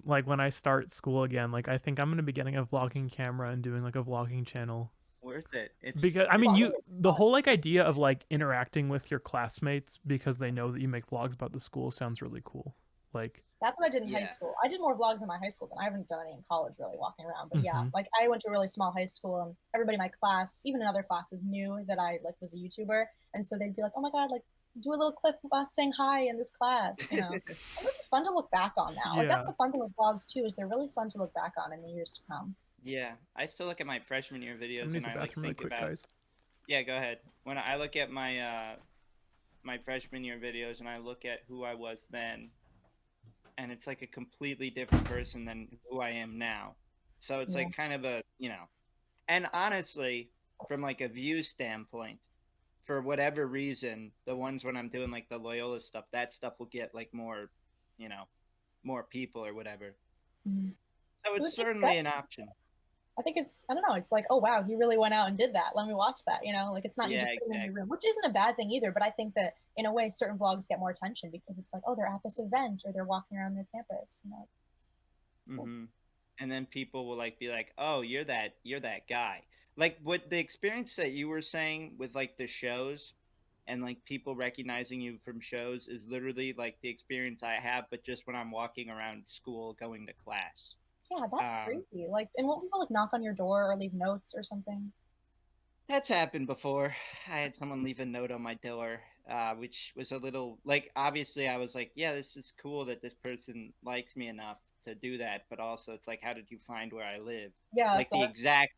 Like when I start school again, like I think I'm gonna be getting a vlogging camera and doing like a vlogging channel. worth it. Because I mean, Vlogging you is the fun. whole like idea of like interacting with your classmates because they know that you make vlogs about the school sounds really cool. Like, That's what I did in high Yeah. school. I did more vlogs in my high school than I haven't done any in college, really walking around. But yeah, hmm like I went to a really small high school, and everybody in my class, even in other classes, knew that I like was a YouTuber, and so they'd be like, "Oh my god, like do a little clip of us saying hi in this class, you know. And those are fun to look back on now. Like that's Yeah. the fun thing with vlogs too, is they're really fun to look back on in the years to come. Yeah, I still look at my freshman year I'm gonna videos use and the I like bathroom really think quick, about. guys. Yeah, go ahead. When I look at my freshman year videos and I look at who I was then, and it's like a completely different person than who I am now. So it's Yeah. like kind of a, and honestly, from like a view standpoint, for whatever reason, the ones when I'm doing like the Loyola stuff, that stuff will get like more, you know, more people or whatever. Mhm. So It it's would make certainly an sense. option. I think it's, I don't know, it's like, oh wow, he really went out and did that. Let me watch that, you know? Like it's not you Yeah, just sitting in your exactly. room, which isn't a bad thing either, but I think that in a way certain vlogs get more attention because it's like, oh, they're at this event or they're walking around their campus, you know. It's cool. Hmm. And then people will like be like, "Oh, you're that guy." Like what the experience that you were saying with like the shows and like people recognizing you from shows is literally like the experience I have, but just when I'm walking around school going to class. Yeah, that's Um, crazy. Like, and won't people like knock on your door or leave notes or something? that's happened before. I had someone leave a note on my door, which was a little like obviously I was like, yeah, this is cool that this person likes me enough to do that, but also it's like, how did you find where I live? Yeah, Like that's what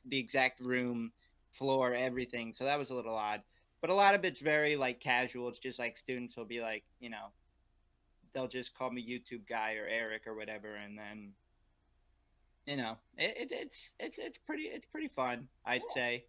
the exact room, floor, everything. So that was a little odd. But a lot of it's very like casual. It's just like students will be like, they'll just call me YouTube guy or Eric or whatever, and then it's pretty fun, I'd yeah. say.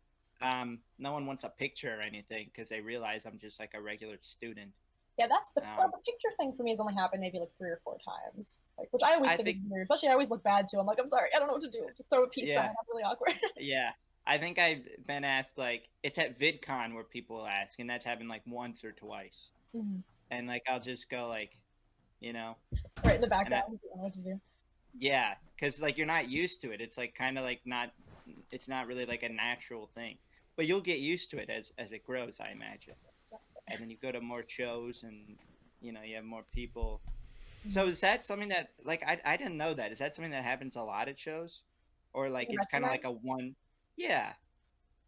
No one wants a picture or anything because they realize I'm just like a regular student. Yeah, that's the well, um the picture thing for me has only happened maybe like 3 or 4 times. Like, which I always I think is think, weird. Especially I always look bad too. I'm like, I'm sorry, I don't know what to do. Just throw a peace sign. yeah, I'm really awkward. yeah, I think I've been asked, like, it's at VidCon where people ask, and that's happened like once or twice, Mhm. and like I'll just go like, you know Right in the and I, background, you don't know what to do. yeah, because like you're not used to it. It's like kind of like not, it's not really like a natural thing, but you'll get used to it as it grows, I imagine. And then you go to more shows and you have more people. So Mhm. is that something that like I didn't know that. Is that something that happens a lot at shows? Or like You it's kind of recommend? like a one. Yeah.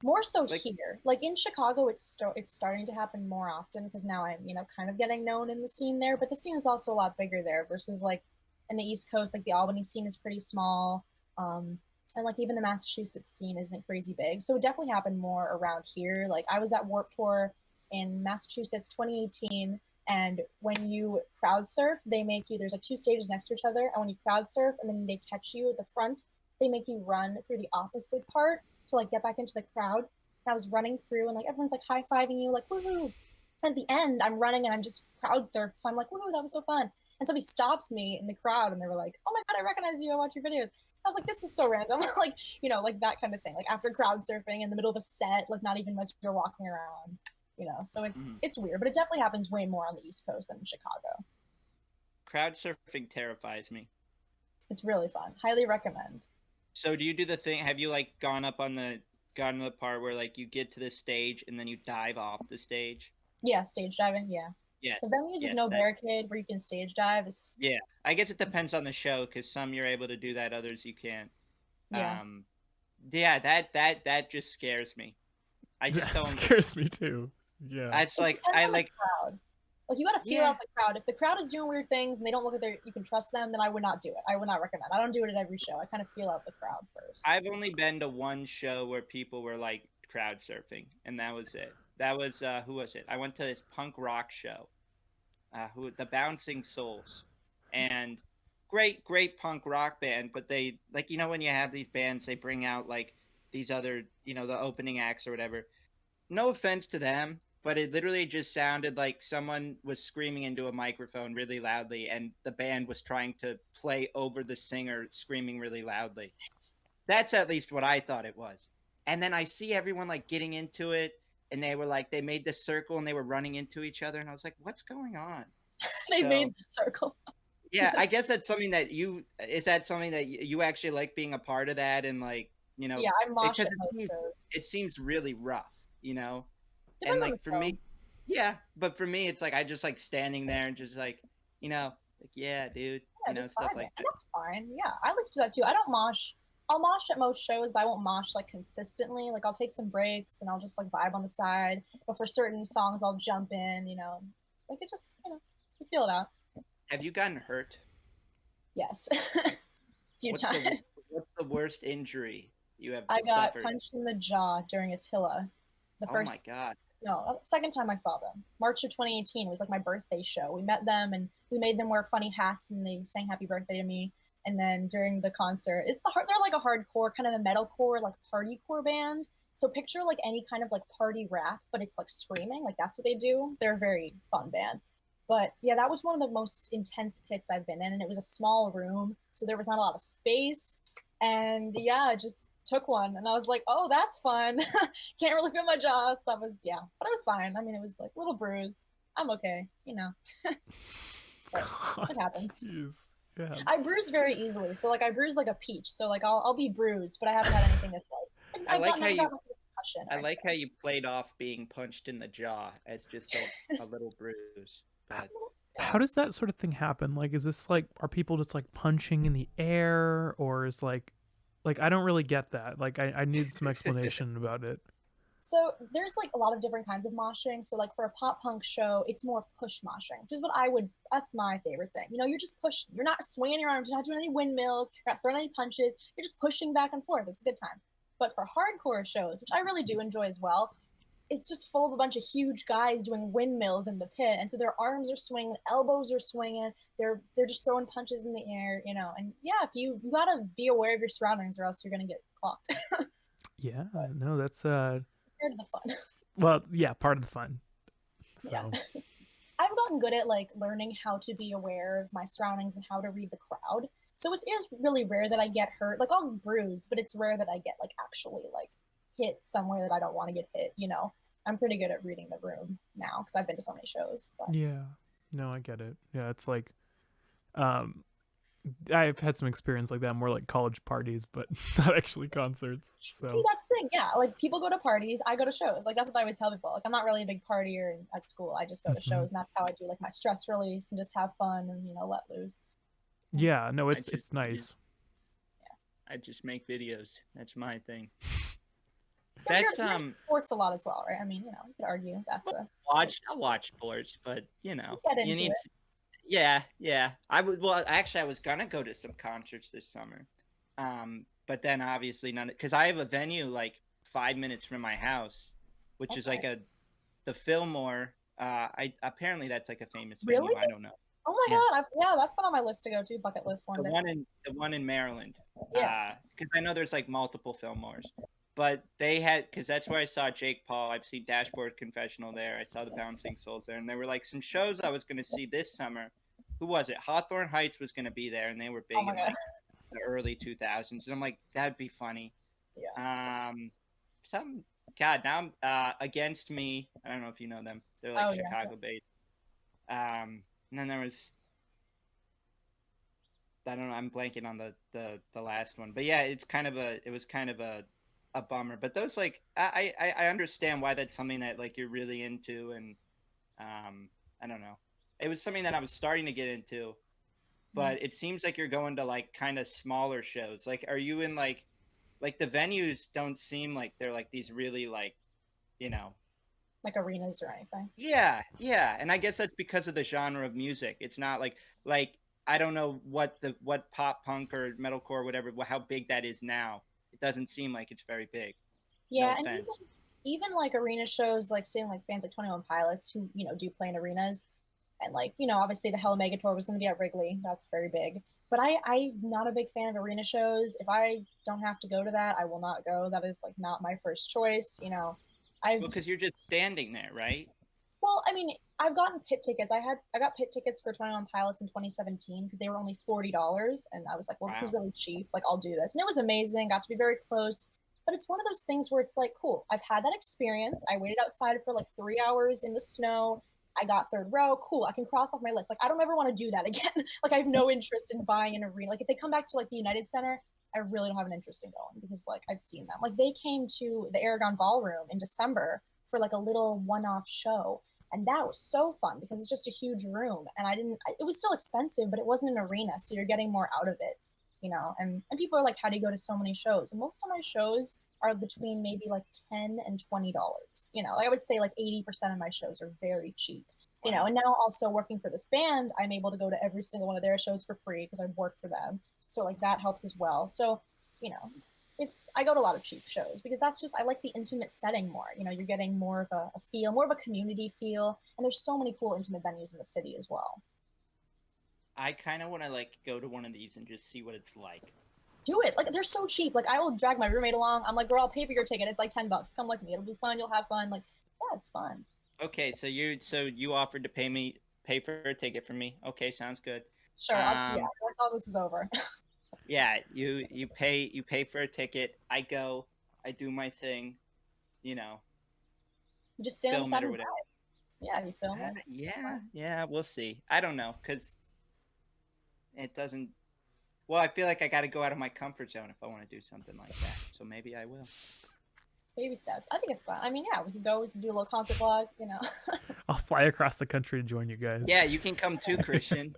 More so Like, here. Like in Chicago, it's starting to happen more often because now I'm, you know, kind of getting known in the scene there. But the scene is also a lot bigger there versus like in the East Coast, like the Albany scene is pretty small. Um, and like even the Massachusetts scene isn't crazy big. So it definitely happened more around here. Like I was at Warped Tour in Massachusetts 2018, and when you crowd surf, they make you, there's like 2 stages next to each other, and when you crowd surf and then they catch you at the front, they make you run through the opposite part to like get back into the crowd. And I was running through and like everyone's like high fiving you, like woohoo. And at the end, I'm running and I'm just crowd surfed. So I'm like, woohoo, that was so fun. And somebody stops me in the crowd and they were like, oh my God, I recognize you. I watch your videos. I was like, this is so random. Like, you know, like that kind of thing. Like after crowd surfing in the middle of a set, like not even as you're walking around, you know. So mhm. it's weird, but it definitely happens way more on the East Coast than in Chicago. Crowd surfing terrifies me. It's really fun. Highly recommend. So do you do the thing? Have you like gotten to the part where like you get to the stage and then you dive off the stage? Yeah, stage diving. Yeah. Yes. The venues with Yes, no that's barricade where you can stage dive is, yeah. I guess it depends on the show because some you're able to do that, others you can't. yeah. Um, yeah, that just scares me. I just That don't. scares me too. Yeah. It's It like depends I on the like crowd. Like you got to feel yeah. out the crowd. If the crowd is doing weird things and they don't look like they you can trust them, then I would not do it. I would not recommend. I don't do it at every show. I kind of feel out the crowd first. I've only been to one show where people were like crowd surfing, and that was it. That was who was it? I went to this punk rock show. Who the Bouncing Souls, and great punk rock band. But they like when you have these bands, they bring out like these other the opening acts or whatever. No offense to them, but it literally just sounded like someone was screaming into a microphone really loudly, and the band was trying to play over the singer screaming really loudly. That's at least what I thought it was. And then I see everyone like getting into it, and they were like, they made this circle and they were running into each other, and I was like, what's going on? They So made the circle. yeah, I guess that's something that is that something that you actually like being a part of that, and like Yeah, I mosh because at most shows. it seems really rough, and Depends on the like for show. me, yeah, but for me it's like I just like standing there and just like yeah, dude, Yeah, just stuff vibing, like and that. that's fine. Yeah, I like to do that too. I don't mosh I'll mosh at most shows, but I won't mosh like consistently. Like I'll take some breaks and I'll just like vibe on the side. But for certain songs, I'll jump in. Like it just you feel it out. Have you gotten hurt? Yes, a few times. What's the worst injury you have I got suffered? punched in the jaw during Attila. The Oh my first, God. no, second time I saw them. March of 2018 was like my birthday show. We met them and we made them wear funny hats and they sang happy birthday to me. And then during the concert, they're like a hardcore, kind of a metalcore, like partycore band. So picture like any kind of like party rap, but it's like screaming, like that's what they do. They're a very fun band. But yeah, that was one of the most intense pits I've been in, and it was a small room, so there was not a lot of space. And yeah, I just took one, and I was like, "Oh, that's fun." Can't really feel my jaw. So that was but it was fine. I mean, it was like a little bruise. I'm okay. But God, it happens. jeez. Yeah. I bruise very easily, so like I bruise like a peach. So like I'll be bruised, but I haven't had anything that's like I like never got like a concussion. I like how you played off being punched in the jaw as just a little bruise. But How does that sort of thing happen? Like, is this like, are people just like punching in the air, or is like I don't really get that. Like, I need some explanation about it. So there's like a lot of different kinds of moshing. So like for a pop punk show, it's more push moshing, which is that's my favorite thing. You're just pushing. You're not swinging your arms. You're not doing any windmills. You're not throwing any punches. You're just pushing back and forth. It's a good time. But for hardcore shows, which I really do enjoy as well, it's just full of a bunch of huge guys doing windmills in the pit. And so their arms are swinging, elbows are swinging. They're just throwing punches in the air, And yeah, if you gotta be aware of your surroundings or else you're going to get clocked. Yeah, no, that's Part of the fun. well, yeah, part of the fun. So Yeah. I've gotten good at like learning how to be aware of my surroundings and how to read the crowd. So it is really rare that I get hurt. Like I'll bruise, but it's rare that I get like actually like hit somewhere that I don't want to get hit. I'm pretty good at reading the room now because I've been to so many shows. But yeah, no, I get it. Yeah, it's like, I've had some experience like that, more like college parties, but not actually concerts. So see, that's the thing. Yeah, like people go to parties, I go to shows. Like that's what I always tell people. Like I'm not really a big partier at school. I just go to shows, and that's how I do like my stress release and just have fun and let loose. yeah, no, it's just- nice. I just make videos. That's my thing. Yeah, That's you're into sports a lot as well, right? I mean, you could argue that's a I watch sports, but get you into need it. yeah. I was gonna go to some concerts this summer. But then obviously none because I have a venue like 5 minutes from my house, which That's is like nice. the Fillmore. I apparently that's like a famous Really? venue. I don't know. Oh my Yeah. God! That's been on my list to go to, bucket list one The day. one in Maryland. Yeah. Because I know there's like multiple Fillmores. But they had, because that's where I saw Jake Paul. I've seen Dashboard Confessional there. I saw the Bouncing Souls there. And there were like some shows I was going to see this summer. Who was it? Hawthorne Heights was going to be there, and they were big Oh my in God. like the early 2000s. And I'm like, that'd be funny. Yeah. God, now I'm Against Me. I don't know if you know them. They're like Oh, yeah. Chicago based. And then there was, I don't know. I'm blanking on the last one, but yeah, it was kind of a bummer. But those like I understand why that's something that like you're really into, and I don't know. It was something that I was starting to get into, but it seems like you're going to like kind of smaller shows. Like, are you in like the venues don't seem like they're like these really like, Like arenas or anything. yeah, and I guess that's because of the genre of music. It's not like I don't know what pop punk or metalcore or whatever how big that is now. It doesn't seem like it's very big. Yeah, No and offense. even like arena shows, like seeing like bands like 21 Pilots who do play in arenas, and like obviously the Hell Mega Tour was going to be at Wrigley. That's very big. But I'm not a big fan of arena shows. If I don't have to go to that, I will not go. That is like not my first choice. I've Well, because you're just standing there, right? Well, I mean, I've gotten pit tickets. I got pit tickets for 21 Pilots in 2017 because they were only $40, and I was like, well, this is Wow. really cheap. Like, I'll do this, and it was amazing. Got to be very close, but it's one of those things where it's like, cool. I've had that experience. I waited outside for like 3 hours in the snow. I got third row. Cool. I can cross off my list. Like, I don't ever want to do that again. Like, I have no interest in buying an arena. Like, if they come back to like the United Center, I really don't have an interest in going because like I've seen them. Like, they came to the Aragon Ballroom in December for like a little one-off show, and that was so fun because it's just a huge room, and it was still expensive, but it wasn't an arena, so you're getting more out of it. and people are like, how do you go to so many shows? And most of my shows are between maybe like $10 and $20. Like I would say like 80% of my shows are very cheap. Wow. And now also working for this band, I'm able to go to every single one of their shows for free because I work for them. So like that helps as well. So, I go to a lot of cheap shows because that's just, I like the intimate setting more. You're getting more of a feel, more of a community feel. And there's so many cool intimate venues in the city as well. I kind of want to like go to one of these and just see what it's like. Do it. Like they're so cheap. Like I will drag my roommate along. I'm like, girl, I'll pay for your ticket. It's like $10. Come with me. It'll be fun. You'll have fun. Like, yeah, it's fun. Okay, so you offered to pay for a ticket for me. Okay, sounds good. Sure. Yeah, once all this is over. Yeah, you pay for a ticket. I go, I do my thing, You just stand on the side of the whatever. Yeah, you film it. Yeah, we'll see. I don't know, because it doesn't. Well, I feel like I got to go out of my comfort zone if I want to do something like that. So maybe I will. Baby steps. I think it's fun. I mean, yeah, we can go. We can do a little concert vlog. I'll fly across the country to join you guys. Yeah, you can come too, Christian.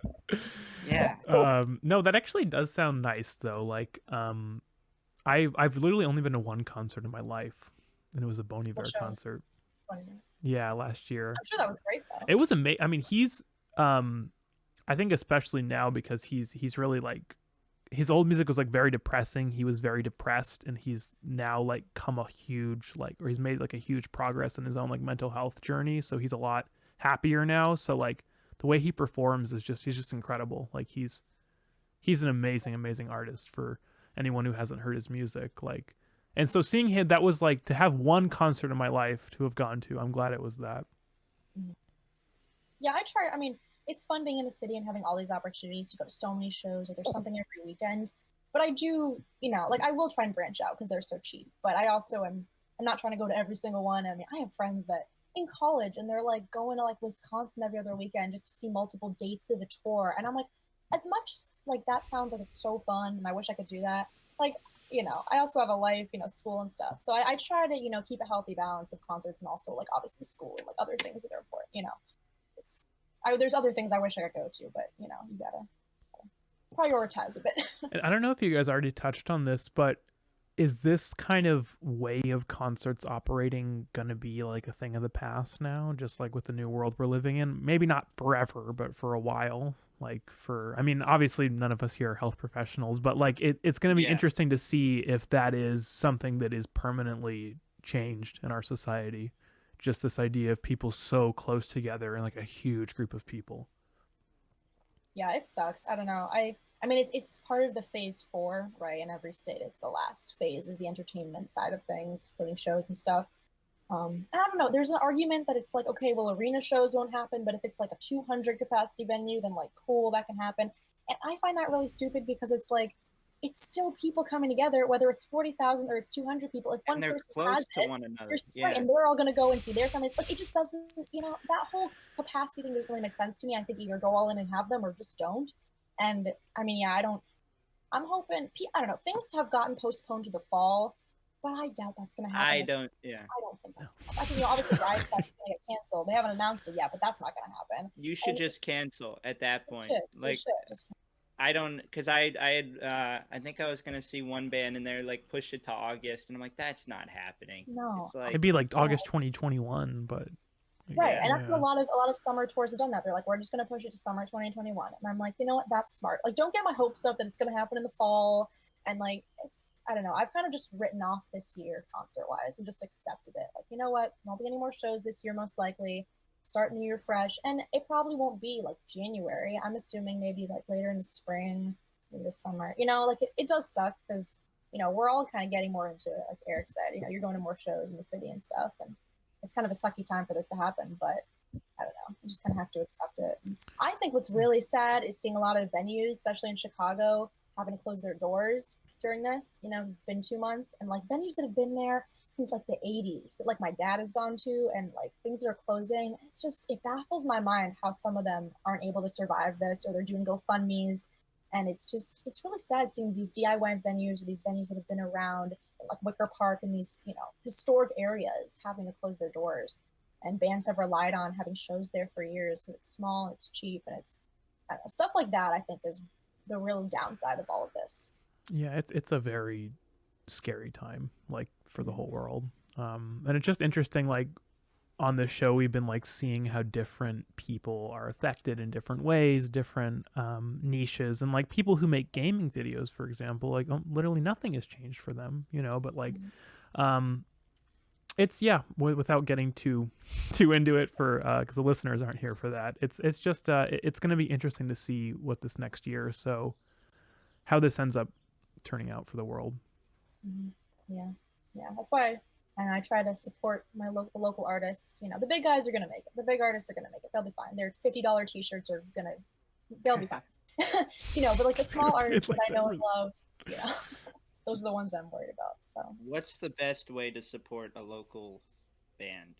Yeah. No, that actually does sound nice though. Like, I've literally only been to one concert in my life, and it was a Bon Iver concert. Yeah, last year. I'm sure that was great though. It was amazing. I mean, he's I think especially now because he's really like, his old music was like very depressing. He was very depressed, and he's now like come a huge or he's made like a huge progress in his own like mental health journey. So he's a lot happier now. So like the way he performs is he's just incredible. Like he's an amazing artist for anyone who hasn't heard his music. Like, and so seeing him, that was like to have one concert in my life to have gone to. I'm glad it was that. Yeah, I try. I mean, it's fun being in the city and having all these opportunities to go to so many shows. Like there's something every weekend. But I do, like I will try and branch out because they're so cheap. But I also I'm not trying to go to every single one. I mean, I have friends that in college and they're like going to like Wisconsin every other weekend just to see multiple dates of a tour. And I'm like, as much as like that sounds like it's so fun and I wish I could do that. Like, I also have a life, school and stuff. So I try to, keep a healthy balance of concerts and also like obviously school and like other things that are important, It's there's other things I wish I could go to, but you gotta prioritize a bit. And I don't know if you guys already touched on this, but is this kind of way of concerts operating gonna be like a thing of the past now, just like with the new world we're living in? Maybe not forever, but for a while. I mean, obviously none of us here are health professionals, but like it's going to be interesting to see if that is something that is permanently changed in our society. Just this idea of people so close together and like a huge group of people. Yeah, it sucks. I don't know. I mean, it's part of the phase 4, right? In every state, it's the last phase is the entertainment side of things, putting shows and stuff. And I don't know, there's an argument that it's like, okay, well, arena shows won't happen, but if it's like a 200 capacity venue, then like, cool, that can happen. And I find that really stupid because it's like, it's still people coming together, whether it's 40,000 or it's 200 people. If one person has it, one another. Right, and they're all going to go and see their families. Like, it just doesn't, that whole capacity thing doesn't really make sense to me. I think either go all in and have them or just don't. And I mean, yeah, I'm hoping, I don't know, things have gotten postponed to the fall. But I doubt that's going to happen. I don't think that's going to happen. I think, obviously, Riot Fest is going to get canceled. They haven't announced it yet, but that's not going to happen. You should just cancel at that point. Like, I don't, because I think I was going to see one band and they're like, push it to August. And I'm like, that's not happening. No. It's like, it'd be like August 2021, but. Right, and that's what a lot of summer tours have done that. They're like, we're just going to push it to summer 2021. And I'm like, you know what? That's smart. Like, don't get my hopes up that it's going to happen in the fall. And like, I don't know, I've kind of just written off this year concert-wise and just accepted it. Like, you know what, won't be any more shows this year, most likely. Start new year fresh. And it probably won't be like January. I'm assuming maybe like later in the spring, maybe this summer. Like it does suck because, we're all kind of getting more into, like Eric said, you're going to more shows in the city and stuff. And it's kind of a sucky time for this to happen, but I don't know. You just kind of have to accept it. I think what's really sad is seeing a lot of venues, especially in Chicago, having to close their doors during this, because it's been 2 months, and like venues that have been there since like the 80s that like my dad has gone to, and like things that are closing. It baffles my mind how some of them aren't able to survive this, or they're doing GoFundMes. And it's really sad seeing these DIY venues or these venues that have been around like Wicker Park and these, historic areas having to close their doors. And bands have relied on having shows there for years because it's small, it's cheap, and it's, I don't know, stuff like that I think is the real downside of all of this. Yeah, it's a very scary time, like, for the whole world. And it's just interesting, like, on this show we've been like seeing how different people are affected in different ways, different niches, and like people who make gaming videos, for example, like literally nothing has changed for them, you know. But like it's without getting too into it, for because the listeners aren't here for that, it's just it's going to be interesting to see what this next year or so, how this ends up turning out for the world. Yeah, that's why. And I try to support the local artists. You know, the big guys are gonna make it. The big artists are gonna make it. They'll be fine. Their $50 t-shirts they'll be fine. You know, but like the small artists that I know and love, you know, those are the ones I'm worried about. So, what's the best way to support a local band?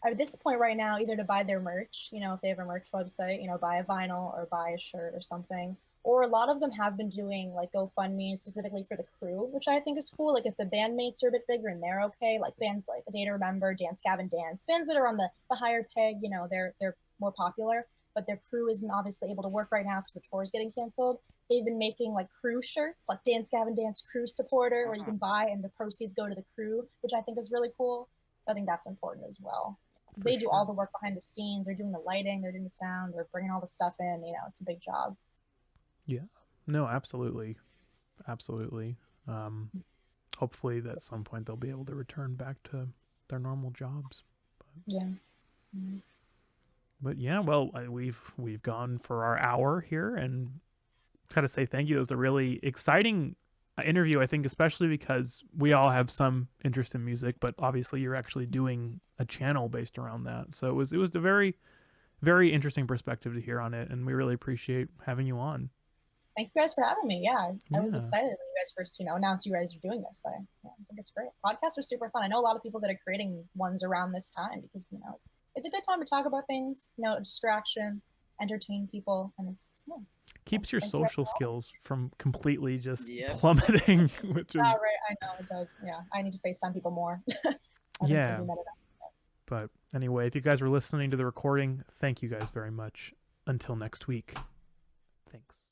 At this point right now, either to buy their merch, you know, if they have a merch website, you know, buy a vinyl or buy a shirt or something. Or a lot of them have been doing like GoFundMe specifically for the crew, which I think is cool. Like if the bandmates are a bit bigger and they're okay, like bands like A Day to Remember, Dance Gavin Dance, bands that are on the higher peg, you know, they're more popular, but their crew isn't obviously able to work right now because the tour is getting canceled. They've been making like crew shirts, like Dance Gavin Dance crew supporter, where you can buy and the proceeds go to the crew, which I think is really cool. So I think that's important as well. Because they do all the work behind the scenes. They're doing the lighting, they're doing the sound, they're bringing all the stuff in. You know, it's a big job. Yeah, no, absolutely. Hopefully at some point they'll be able to return back to their normal jobs. But yeah, well, we've gone for our hour here, and gotta say thank you. It was a really exciting interview, I think, especially because we all have some interest in music, but obviously you're actually doing a channel based around that. So it was a very, very interesting perspective to hear on it, and we really appreciate having you on. Thank you guys for having me. Yeah, I was excited when you guys first, announced you guys are doing this. I think it's great. Podcasts are super fun. I know a lot of people that are creating ones around this time because, it's a good time to talk about things, distraction, entertain people, and it's keeps your social skills from completely just plummeting, which is... right. I know it does. Yeah, I need to FaceTime people more. Yeah. But anyway, if you guys were listening to the recording, thank you guys very much. Until next week. Thanks.